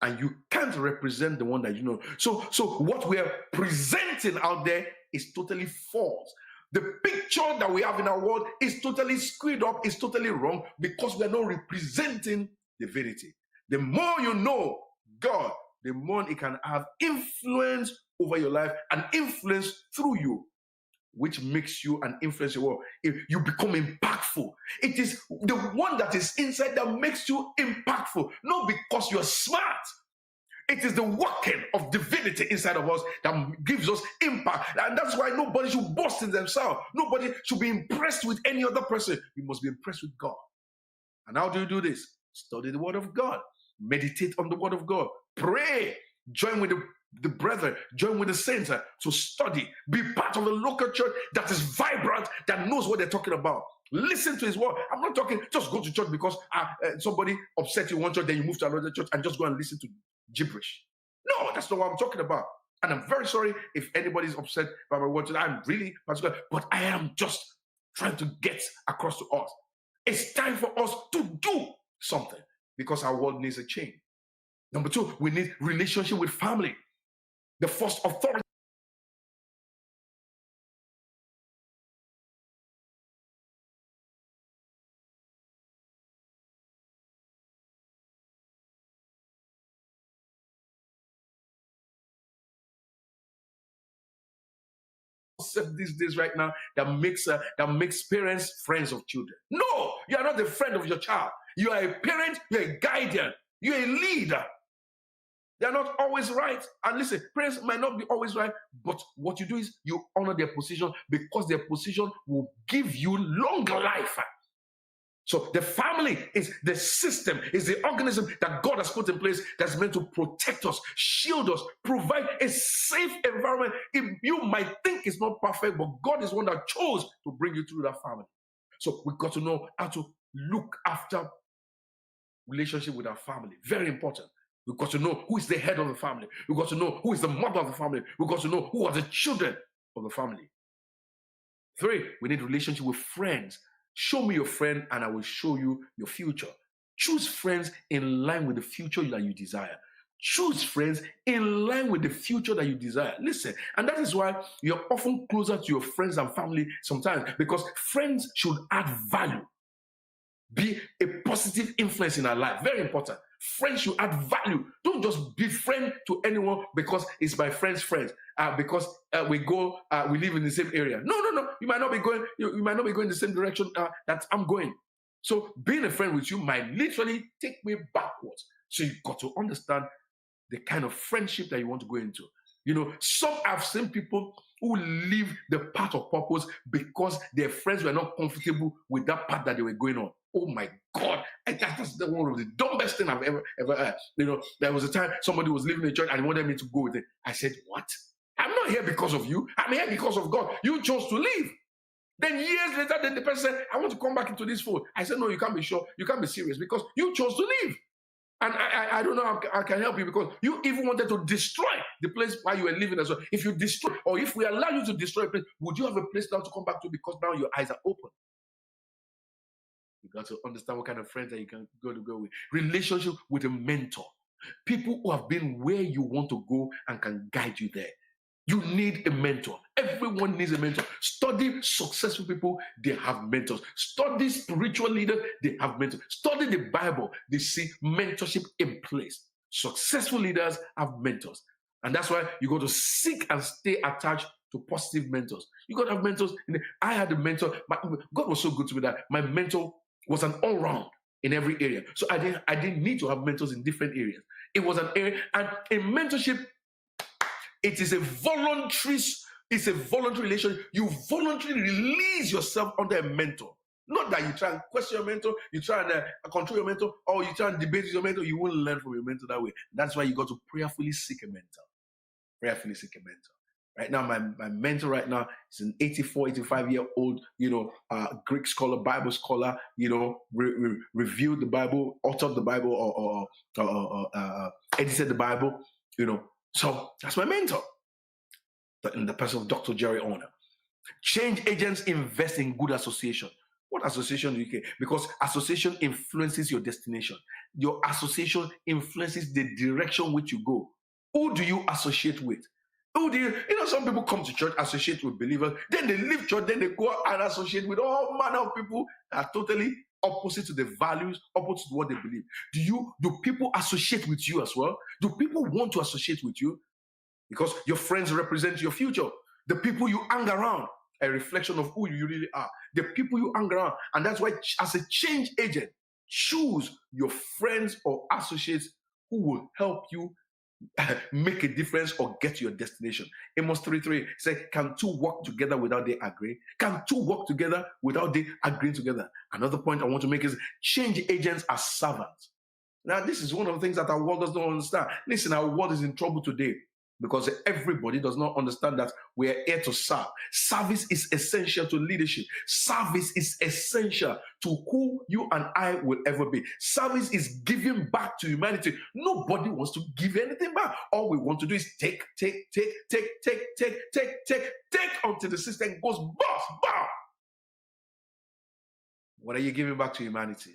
And you can't represent the one that you know. So what we are presenting out there is totally false. The picture that we have in our world is totally screwed up, is totally wrong, because we are not representing divinity. The more you know God, the more it can have influence over your life and influence through you, which makes you an influencer world. If you become impactful, it is the one that is inside that makes you impactful, not because you're smart. It is the working of divinity inside of us that gives us impact. And that's why nobody should boast in themselves. Nobody should be impressed with any other person. You must be impressed with God. And how do you do this? Study the word of God. Meditate on the word of God. Pray. Join with the brethren. Join with the saints to study. Be part of a local church that is vibrant, that knows what they're talking about. Listen to his word. I'm not talking just go to church because somebody upset you one church, then you move to another church and just go and listen to gibberish. No, that's not what I'm talking about. And I'm very sorry if anybody's upset by my words. I'm really particular, but I am just trying to get across to us. It's time for us to do something, because our world needs a change. Number two, we need relationship with family. The first authority these days right now that makes parents friends of children. No, you are not a friend of your child. You are a parent, you're a guardian, you're a leader. They're not always right. And listen, parents might not be always right, but what you do is you honor their position, because their position will give you longer life. So the family is the system, is the organism that God has put in place that's meant to protect us, shield us, provide a safe environment. You might think it's not perfect, but God is one that chose to bring you through that family. So we've got to know how to look after relationship with our family. Very important. We've got to know who is the head of the family. We've got to know who is the mother of the family. We've got to know who are the children of the family. 3, we need relationship with friends. Show me your friend and I will show you your future. Choose friends in line with the future that you desire. Choose friends in line with the future that you desire. Listen, and that is why you're often closer to your friends and family sometimes, because friends should add value. Be a positive influence in our life. Very important. Friends should add value. Don't just be friend to anyone because it's my friend's friend. Because we live in the same area. No. You might not be going. You might not be going the same direction that I'm going. So being a friend with you might literally take me backwards. So you've got to understand the kind of friendship that you want to go into. Some I've seen people who leave the path of purpose because their friends were not comfortable with that path that they were going on. Oh my God, that's one of the dumbest thing I've ever heard. There was a time somebody was leaving the church and wanted me to go with it. I said, what? I'm not here because of you. I'm here because of God. You chose to leave. Then years later, the person said, I want to come back into this fold. I said, no, you can't be sure. You can't be serious because you chose to leave. And I don't know how I can help you, because you even wanted to destroy the place where you were living as well. If you destroy, or if we allow you to destroy a place, would you have a place now to come back to, because now your eyes are open? You got to understand what kind of friends that you can go with. Relationship with a mentor. People who have been where you want to go and can guide you there. You need a mentor. Everyone needs a mentor. Study successful people, they have mentors. Study spiritual leaders, they have mentors. Study the Bible, they see mentorship in place. Successful leaders have mentors. And that's why you got to seek and stay attached to positive mentors. You got to have mentors. I had a mentor. God was so good to me that my mentor was an all-round. in every area. So I didn't need to have mentors in different areas. It was an area, and in mentorship, it is a voluntary relationship. You voluntarily release yourself under a mentor. Not that you try and question your mentor, you try and control your mentor, or you try and debate with your mentor. You won't learn from your mentor that way. That's why you got to prayerfully seek a mentor. Prayerfully seek a mentor. Right now, my mentor right now is an 84, 85-year-old, Greek scholar, Bible scholar, reviewed the Bible, authored the Bible, or edited the Bible, So that's my mentor, in the person of Dr. Jerry Owner. Change agents invest in good association. What association do you get? Because association influences your destination. Your association influences the direction which you go. Who do you associate with? Who do you, some people come to church, associate with believers, then they leave church, then they go out and associate with all manner of people that are totally opposite to the values, opposite to what they believe. Do people associate with you as well? Do people want to associate with you? Because your friends represent your future. The people you hang around, a reflection of who you really are. The people you hang around. And that's why, as a change agent, choose your friends or associates who will help you make a difference or get to your destination. Amos 3:3 says, can two work together without they agree? Can two work together without they agreeing together? Another point I want to make is change agents are servants. Now, this is one of the things that our world does not understand. Listen, our world is in trouble today because everybody does not understand that we are here to serve. Service is essential to leadership. Service is essential to who you and I will ever be. Service is giving back to humanity. Nobody wants to give anything back. All we want to do is take until the system goes bust. What are you giving back to humanity?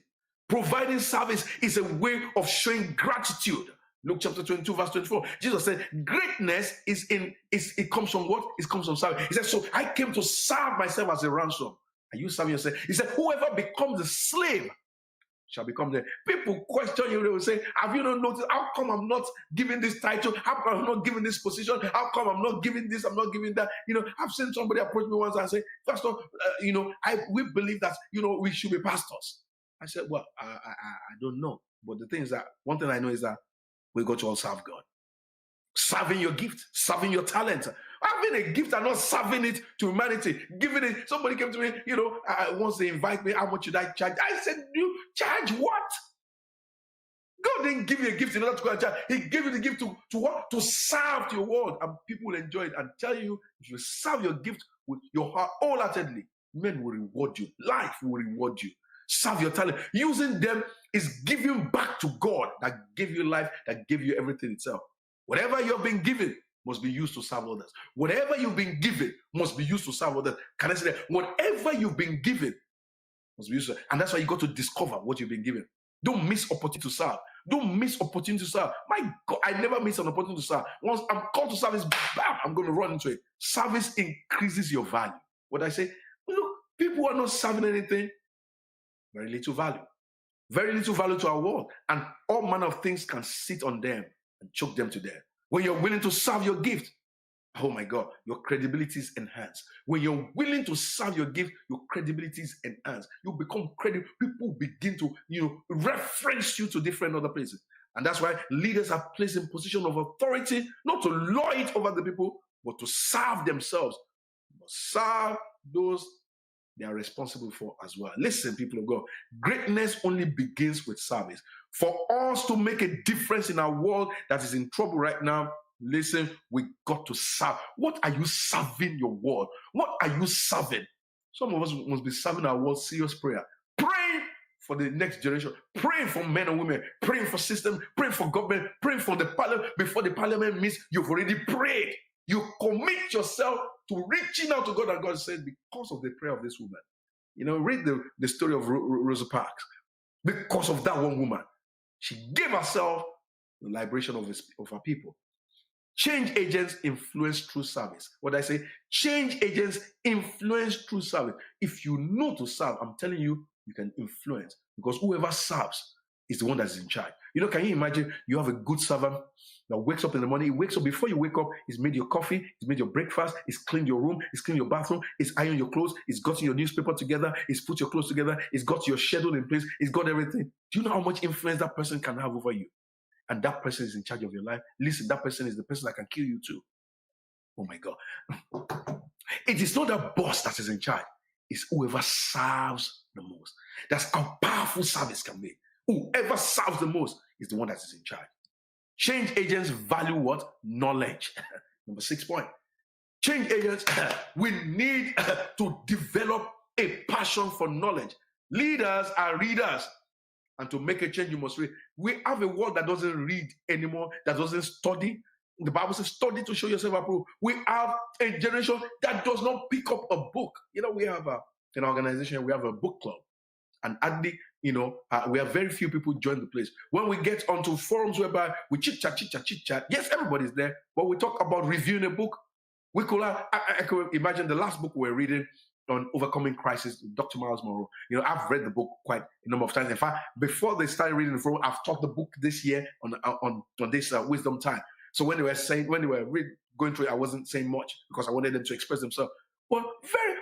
Providing service is a way of showing gratitude. Luke chapter 22, verse 24. Jesus said, greatness it comes from what? It comes from service. He said, so I came to serve myself as a ransom. Are you serving yourself? He said, whoever becomes a slave shall become the. People question you, they will say, have you not noticed? How come I'm not giving this title? How come I'm not giving this position? How come I'm not giving this? I'm not giving that. I've seen somebody approach me once and say, Pastor, we believe that, we should be pastors. I said, well, I don't know. But the thing is that, one thing I know is that we got to all serve God. Serving your gift, serving your talent. Having a gift and not serving it to humanity. Giving it. Somebody came to me, once they invite me, how much should I charge? I said, you charge what? God didn't give you a gift in order to go and charge. He gave you the gift to what? To serve to your world. And people will enjoy it and tell you, if you serve your gift with your heart wholeheartedly, men will reward you. Life will reward you. Serve your talent. Using them is giving back to God that gave you life, that gave you everything itself. Whatever you've been given must be used to serve others. Whatever you've been given must be used to serve others. Can I say that? Whatever you've been given must be used to, and that's why you got to discover what you've been given. Don't miss opportunity to serve. Don't miss opportunity to serve. My God, I never miss an opportunity to serve. Once I'm called to service, bam, I'm going to run into it. Service increases your value. What I say? Look, people are not serving anything. Very little value. Very little value to our world. And all manner of things can sit on them and choke them to death. When you're willing to serve your gift, oh my God, your credibility is enhanced. When you're willing to serve your gift, your credibility is enhanced. You become credible. People begin to, reference you to different other places. And that's why leaders are placed in position of authority, not to lord it over the people, but to serve themselves. But serve those they are responsible for as well. Listen, people of God, greatness only begins with service. For us to make a difference in our world that is in trouble right now, listen, we got to serve. What are you serving your world? What are you serving? Some of us must be serving our world serious prayer. Praying for the next generation. Praying for men and women. Praying for system. Praying for government. Praying for the parliament. Before the parliament meets, you've already prayed. You commit yourself to reaching out to God, and God said, because of the prayer of this woman. Read the story of Rosa Parks. Because of that one woman, she gave herself the liberation of her people. Change agents influence through service. What I say? Change agents influence through service. If you know to serve, I'm telling you, you can influence. Because whoever serves is the one that's in charge. Can you imagine you have a good servant, that wakes up in the morning. He wakes up before you wake up. He's made your coffee. He's made your breakfast. He's cleaned your room. He's cleaned your bathroom. He's ironed your clothes. He's gotten your newspaper together. He's put your clothes together. He's got your schedule in place. He's got everything. Do you know how much influence that person can have over you? And that person is in charge of your life. Listen, that person is the person that can kill you too. Oh my God. It is not that boss that is in charge. It's whoever serves the most. That's how powerful service can be. Whoever serves the most is the one that is in charge. Change agents value what? Knowledge. Number 6 point. Change agents, we need to develop a passion for knowledge. Leaders are readers. And to make a change, you must read. We have a world that doesn't read anymore, that doesn't study. The Bible says, study to show yourself approved. We have a generation that does not pick up a book. You know, we have an organization, we have a book club. And at the, we have very few people join the place. When we get onto forums whereby we chit-chat, yes, everybody's there, but we talk about reviewing a book. We could have, I could imagine the last book we're reading on overcoming crisis, Dr. Miles Monroe. I've read the book quite a number of times. In fact, before they started reading the forum, I've taught the book this year on this wisdom time. So when they were going through it, I wasn't saying much because I wanted them to express themselves. But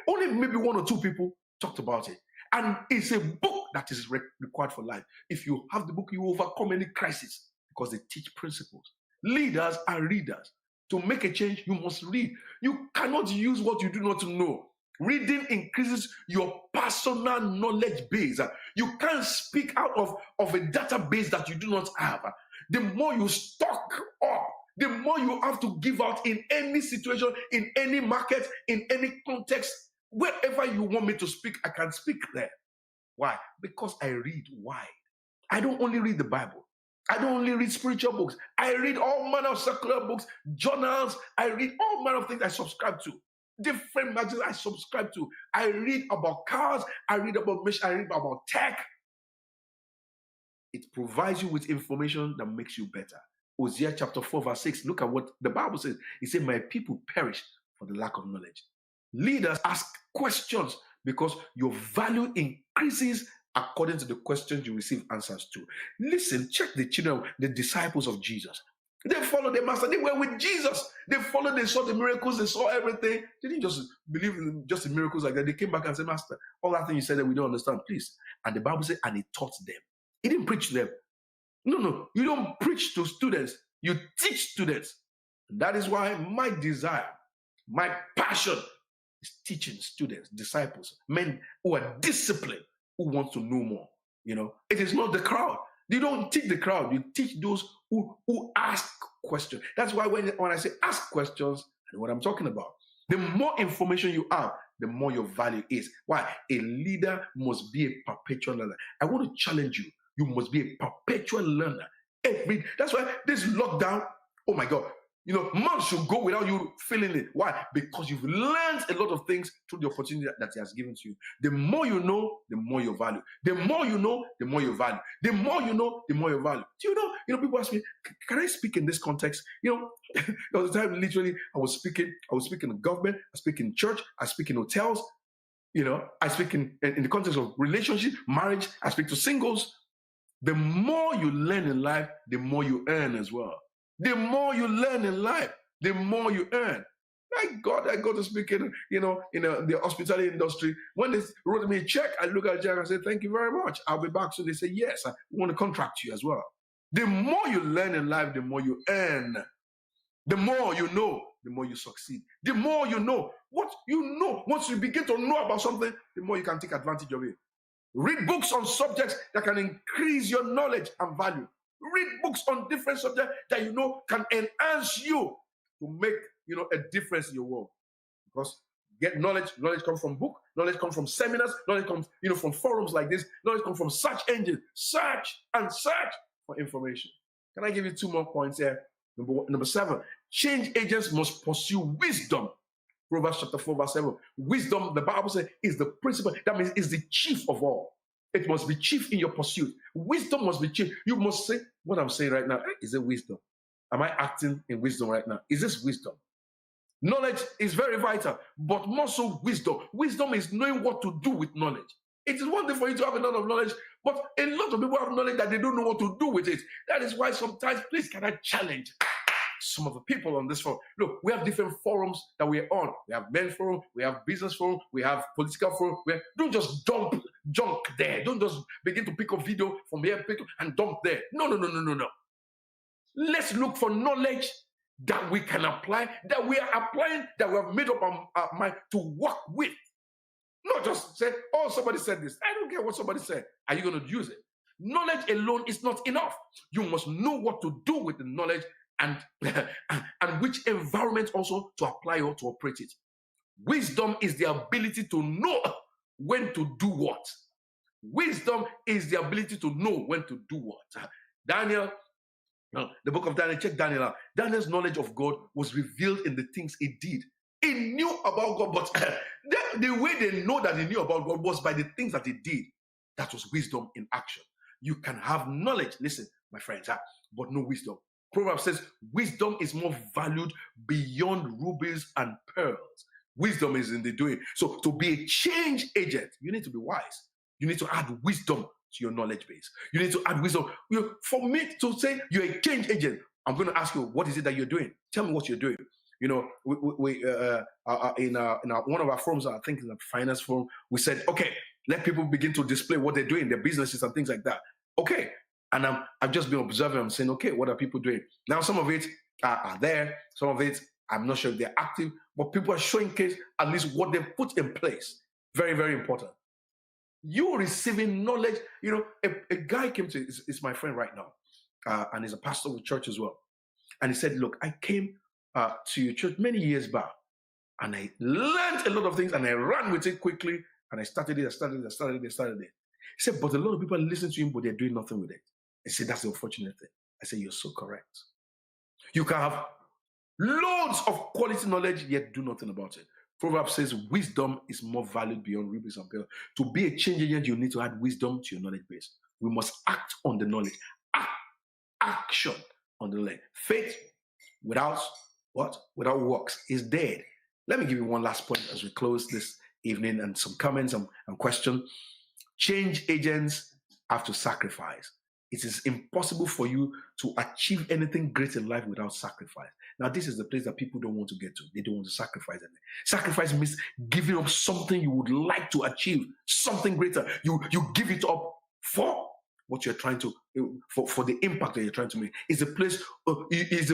only maybe 1 or 2 people talked about it. And it's a book that is required for life. If you have the book, you overcome any crisis because they teach principles. Leaders are readers. To make a change, you must read. You cannot use what you do not know. Reading increases your personal knowledge base. You can't speak out of a database that you do not have. The more you stock up, the more you have to give out in any situation, in any market, in any context. Wherever you want me to speak, I can speak there. Why? Because I read wide. I don't only read the Bible. I don't only read spiritual books. I read all manner of secular books, journals. I read all manner of things I subscribe to. Different magazines I subscribe to. I read about cars. I read about mission. I read about tech. It provides you with information that makes you better. Hosea chapter 4 verse 6. Look at what the Bible says. It says, my people perish for the lack of knowledge. Leaders ask questions because your value increases according to the questions you receive answers to. Listen, check the children, the disciples of Jesus. They followed their master. They were with Jesus. They followed, they saw the miracles, they saw everything. They didn't just believe in just the miracles like that. They came back and said, Master, all that thing you said that we don't understand, please. And the Bible said, and he taught them. He didn't preach to them. No, you don't preach to students. You teach students. And that is why my desire, my passion is teaching students, disciples, men who are disciplined, who want to know more. It is not the crowd. You don't teach the crowd. You teach those who ask questions. That's why when I say ask questions, I know what I'm talking about. The more information you have, the more your value is. Why? A leader must be a perpetual learner. I want to challenge you. You must be a perpetual learner. That's why this lockdown, oh my God, months should go without you feeling it. Why? Because you've learned a lot of things through the opportunity that he has given to you. The more you know, the more you value. The more you know, the more you value. The more you know, the more you value. Do you know, people ask me, can I speak in this context? There was a time literally I was speaking in government, I speak in church, I speak in hotels, I speak in the context of relationship, marriage, I speak to singles. The more you learn in life, the more you earn as well. The more you learn in life, the more you earn. I go to speak in the hospitality industry. When they wrote me a check, I look at the check and say, thank you very much. I'll be back. So they say, yes, I want to contract you as well. The more you learn in life, the more you earn. The more you know, the more you succeed. The more you know, once you begin to know about something, the more you can take advantage of it. Read books on subjects that can increase your knowledge and value. Read books on different subjects that can enhance you to make a difference in your world. Because get knowledge comes from book, knowledge comes from seminars, knowledge comes from forums like this, knowledge comes from search engines. Search and search for information. Can I give you 2 more points here? Number 7, change agents must pursue wisdom. Proverbs chapter 4 verse 7. Wisdom, the Bible says, is the principle. That means is the chief of all. It must be chief in your pursuit. Wisdom must be chief. You must say, what I'm saying right now, is it wisdom? Am I acting in wisdom right now? Is this wisdom? Knowledge is very vital, but more so wisdom. Wisdom is knowing what to do with knowledge. It is one thing for you to have a lot of knowledge, but a lot of people have knowledge that they don't know what to do with it. That is why sometimes, please, can I challenge? some of the people on this forum. Look, we have different forums that we're on. We have men's forum, we have business forum, we have political forum. Don't just dump junk there. Don't just begin to pick up video from here, pick up and dump there. No. Let's look for knowledge that we can apply, that we are applying, that we have made up our mind to work with. Not just say, oh, somebody said this. I don't care what somebody said. Are you going to use it? Knowledge alone is not enough. You must know what to do with the knowledge and which environment also to apply or to operate it. Wisdom is the ability to know when to do what. Wisdom is the ability to know when to do what. Daniel, the book of Daniel, check Daniel out. Daniel's knowledge of God was revealed in the things he did. He knew about God, but the way they know that he knew about God was by the things that he did. That was wisdom in action. You can have knowledge, listen, my friends, but no wisdom. Proverbs says, wisdom is more valued beyond rubies and pearls. Wisdom is in the doing. So to be a change agent, you need to be wise. You need to add wisdom to your knowledge base. You need to add wisdom. For me to say you're a change agent, I'm going to ask you, what is it that you're doing? Tell me what you're doing. You know, we in one of our forums, I think in the finance forum, we said, okay, let people begin to display what they're doing, their businesses and things like that. Okay. And I've just been observing. I'm saying, okay, what are people doing? Now, some of it are there. Some of it, I'm not sure if they're active, but people are showing case at least what they've put in place. Very, very important. You receiving knowledge. You know, a guy came to, is my friend right now, and he's a pastor with church as well. And he said, look, I came to your church many years back, and I learned a lot of things, and I ran with it quickly, and I started it. He said, but a lot of people listen to him, but they're doing nothing with it. I said, that's the unfortunate thing. I said, you're so correct. You can have loads of quality knowledge, yet do nothing about it. Proverbs says wisdom is more valued beyond rubies and pearls. To be a change agent, you need to add wisdom to your knowledge base. We must act on the knowledge. Action on the knowledge. Faith without what? Without works is dead. Let me give you one last point as we close this evening and some comments and questions. Change agents have to sacrifice. It is impossible for you to achieve anything great in life without sacrifice. Now, this is the place that people don't want to get to. They don't want to sacrifice anything. Sacrifice means giving up something you would like to achieve, something greater. You give it up for what you're trying to, for the impact that you're trying to make. Is the place is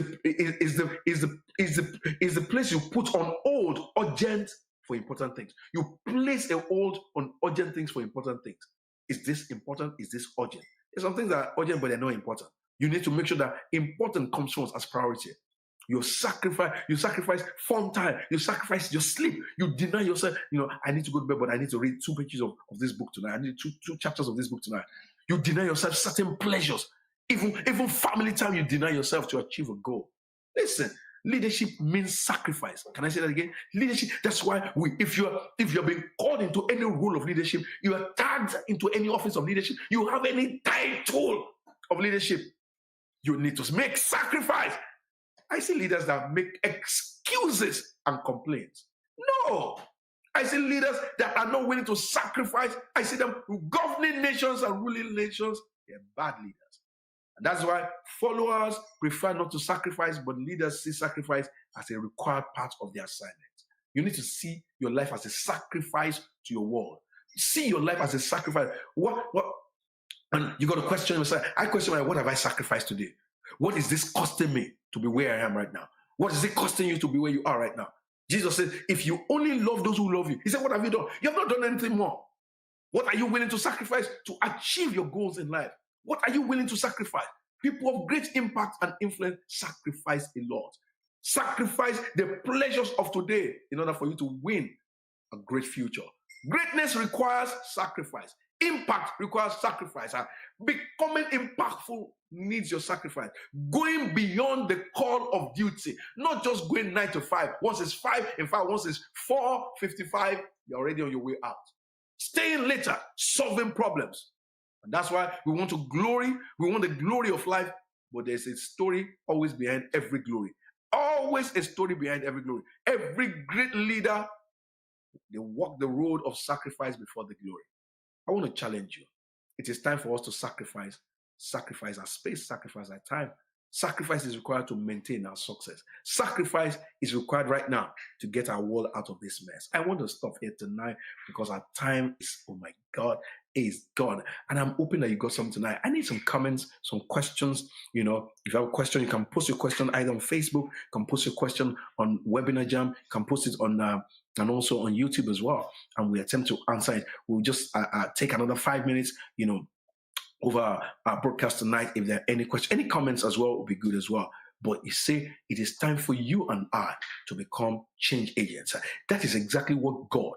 the place you put on hold urgent for important things. You place a hold on urgent things for important things. Is this important? Is this urgent? There's some things that are urgent, but they're not important. You need to make sure that important comes first as priority. You sacrifice fun time, you sacrifice your sleep, you deny yourself, I need to go to bed, but I need to read 2 pages of this book tonight. I need two chapters of this book tonight. You deny yourself certain pleasures. Even family time, you deny yourself to achieve a goal. Listen, leadership means sacrifice. Can I say that again? Leadership, that's why if you're being called into any role of leadership, you are tagged into any office of leadership, you have any title of leadership, you need to make sacrifice. I see leaders that make excuses and complaints. No. I see leaders that are not willing to sacrifice. I see them governing nations and ruling nations. They're bad leaders. And that's why followers prefer not to sacrifice, but leaders see sacrifice as a required part of their assignment. You need to see your life as a sacrifice to your world. See your life as a sacrifice. What? And you got to question yourself. I question myself, what have I sacrificed today? What is this costing me to be where I am right now? What is it costing you to be where you are right now? Jesus said, if you only love those who love you, he said, what have you done? You have not done anything more. What are you willing to sacrifice to achieve your goals in life? What are you willing to sacrifice? People of great impact and influence sacrifice a lot. Sacrifice the pleasures of today in order for you to win a great future. Greatness requires sacrifice. Impact requires sacrifice. Becoming impactful needs your sacrifice. Going beyond the call of duty, not just going 9 to 5. Once it's 5 and 5, once it's 4:55, you're already on your way out. Staying later, solving problems. And that's why we want to glory. We want the glory of life, but there's a story always behind every glory. Always a story behind every glory. Every great leader, they walk the road of sacrifice before the glory. I want to challenge you. It is time for us to sacrifice our space, sacrifice our time, Sacrifice is required to maintain our success. Sacrifice is required right now to get our world out of this mess. I want to stop here tonight because our time is, oh my God, is gone. And I'm hoping that you got some tonight. I need some comments, some questions. If you have a question, you can post your question either on Facebook, you can post your question on Webinar Jam, you can post it on and also on YouTube as well. And we attempt to answer it. We'll just take another 5 minutes, over our broadcast tonight. If there are any questions, any comments as well will be good as well. But you see, it is time for you and I to become change agents. That is exactly what God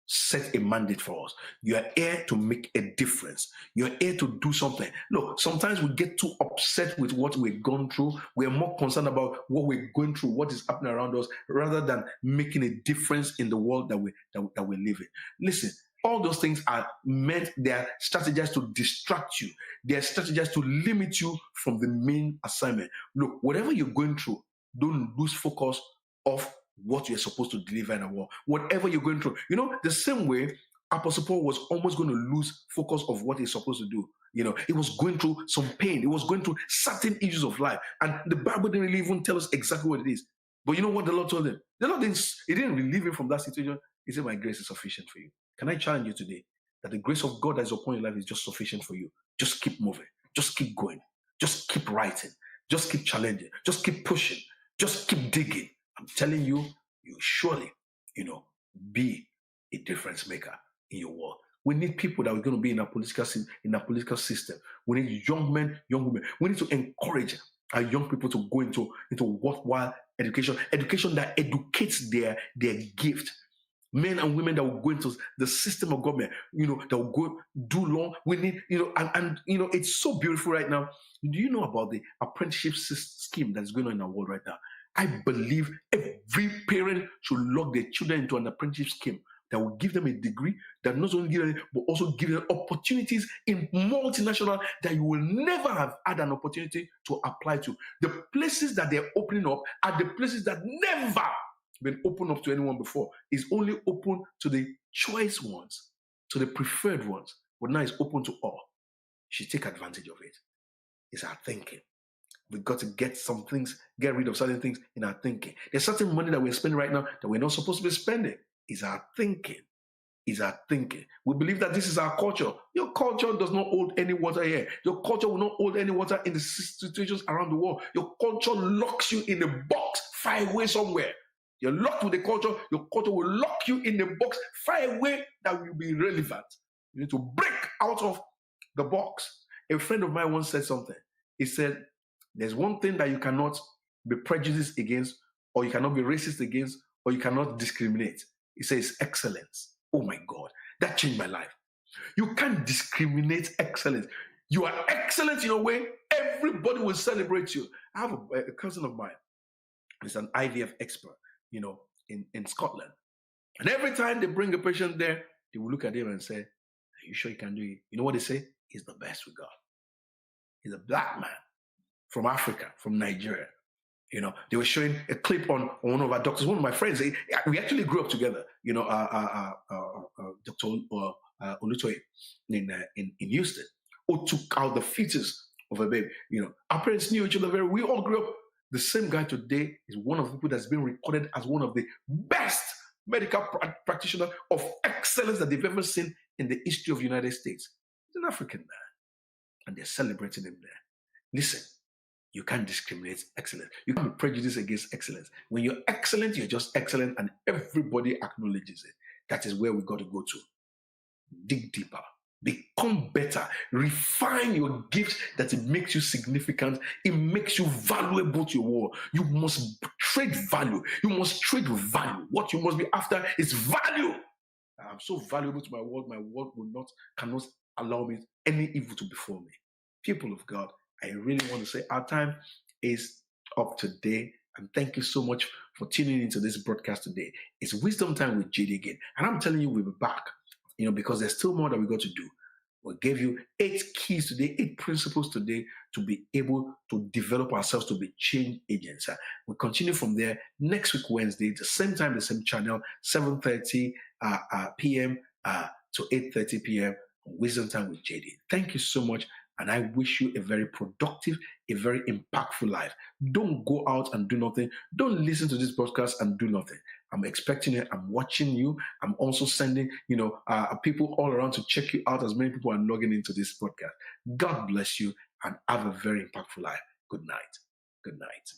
set a mandate for us. You are here to make a difference. You're here to do something. Look, sometimes we get too upset with what we've gone through. We're more concerned about what we're going through, what is happening around us, rather than making a difference in the world that we live in. Listen, all those things are meant, they are strategies to distract you. They are strategies to limit you from the main assignment. Look, whatever you're going through, don't lose focus of what you're supposed to deliver in the world. Whatever you're going through, the same way Apostle Paul was almost going to lose focus of what he's supposed to do. He was going through some pain. He was going through certain issues of life. And the Bible didn't really even tell us exactly what it is. But you know what the Lord told him? The Lord didn't relieve him from that situation. He said, my grace is sufficient for you. Can I challenge you today that the grace of God that is upon your life is just sufficient for you? Just keep moving. Just keep going. Just keep writing. Just keep challenging. Just keep pushing. Just keep digging. I'm telling you, you surely, be a difference maker in your world. We need people that are going to be in our political system. We need young men, young women. We need to encourage our young people to go into worthwhile education that educates their gift. Men and women that will go into the system of government, that will go do law. We need, it's so beautiful right now. Do you know about the apprenticeship scheme that's going on in our world right now? I believe every parent should lock their children into an apprenticeship scheme that will give them a degree, that not only give them, but also give them opportunities in multinational that you will never have had an opportunity to apply to. The places that they're opening up are the places that never been opened up to anyone before. It's only open to the choice ones, to the preferred ones, but now it's open to all. You should take advantage of it. It's our thinking. We've got to get rid of certain things in our thinking. There's certain money that we're spending right now that we're not supposed to be spending. It's our thinking. It's our thinking. We believe that this is our culture. Your culture does not hold any water here. Your culture will not hold any water in the situations around the world. Your culture locks you in a box far away somewhere. You're locked with the culture. Your culture will lock you in a box far away that will be irrelevant. You need to break out of the box. A friend of mine once said something. He said, there's one thing that you cannot be prejudiced against, or you cannot be racist against, or you cannot discriminate. He says excellence. Oh my God, that changed my life. You can't discriminate excellence. You are excellent in your way. Everybody will celebrate you. I have a cousin of mine. He's an IVF expert, in Scotland. And every time they bring a patient there, they will look at him and say, are you sure you can do it? You know what they say? He's the best we got. He's a black man from Africa, from Nigeria. They were showing a clip on one of our doctors, one of my friends. We actually grew up together, Dr. Olutoye in Houston, who took out the fetus of a baby. Our parents knew each other very well. We all grew up. The same guy today is one of the people that's been recorded as one of the best medical practitioners of excellence that they've ever seen in the history of the United States. He's an African man, and they're celebrating him there. Listen, you can't discriminate excellence. You can't be prejudiced against excellence. When you're excellent, you're just excellent, and everybody acknowledges it. That is where we got to go to. Dig deeper. Become better. Refine your gifts that it makes you significant. It makes you valuable to your world. You must trade value. You must trade value. What you must be after is value. I'm so valuable to my world. My world cannot allow me any evil to befall me. People of God, I really want to say our time is up today. And thank you so much for tuning into this broadcast today. It's Wisdom Time with JD again. And I'm telling you, we'll be back, because there's still more that we got to do. We gave you 8 keys today, 8 principles today to be able to develop ourselves to be change agents. We'll continue from there next week, Wednesday, the same time, the same channel, 7:30 p.m. to 8:30 p.m. on Wisdom Time with JD. Thank you so much. And I wish you a very productive, a very impactful life. Don't go out and do nothing. Don't listen to this podcast and do nothing. I'm expecting it. I'm watching you. I'm also sending, people all around to check you out as many people are logging into this podcast. God bless you and have a very impactful life. Good night. Good night.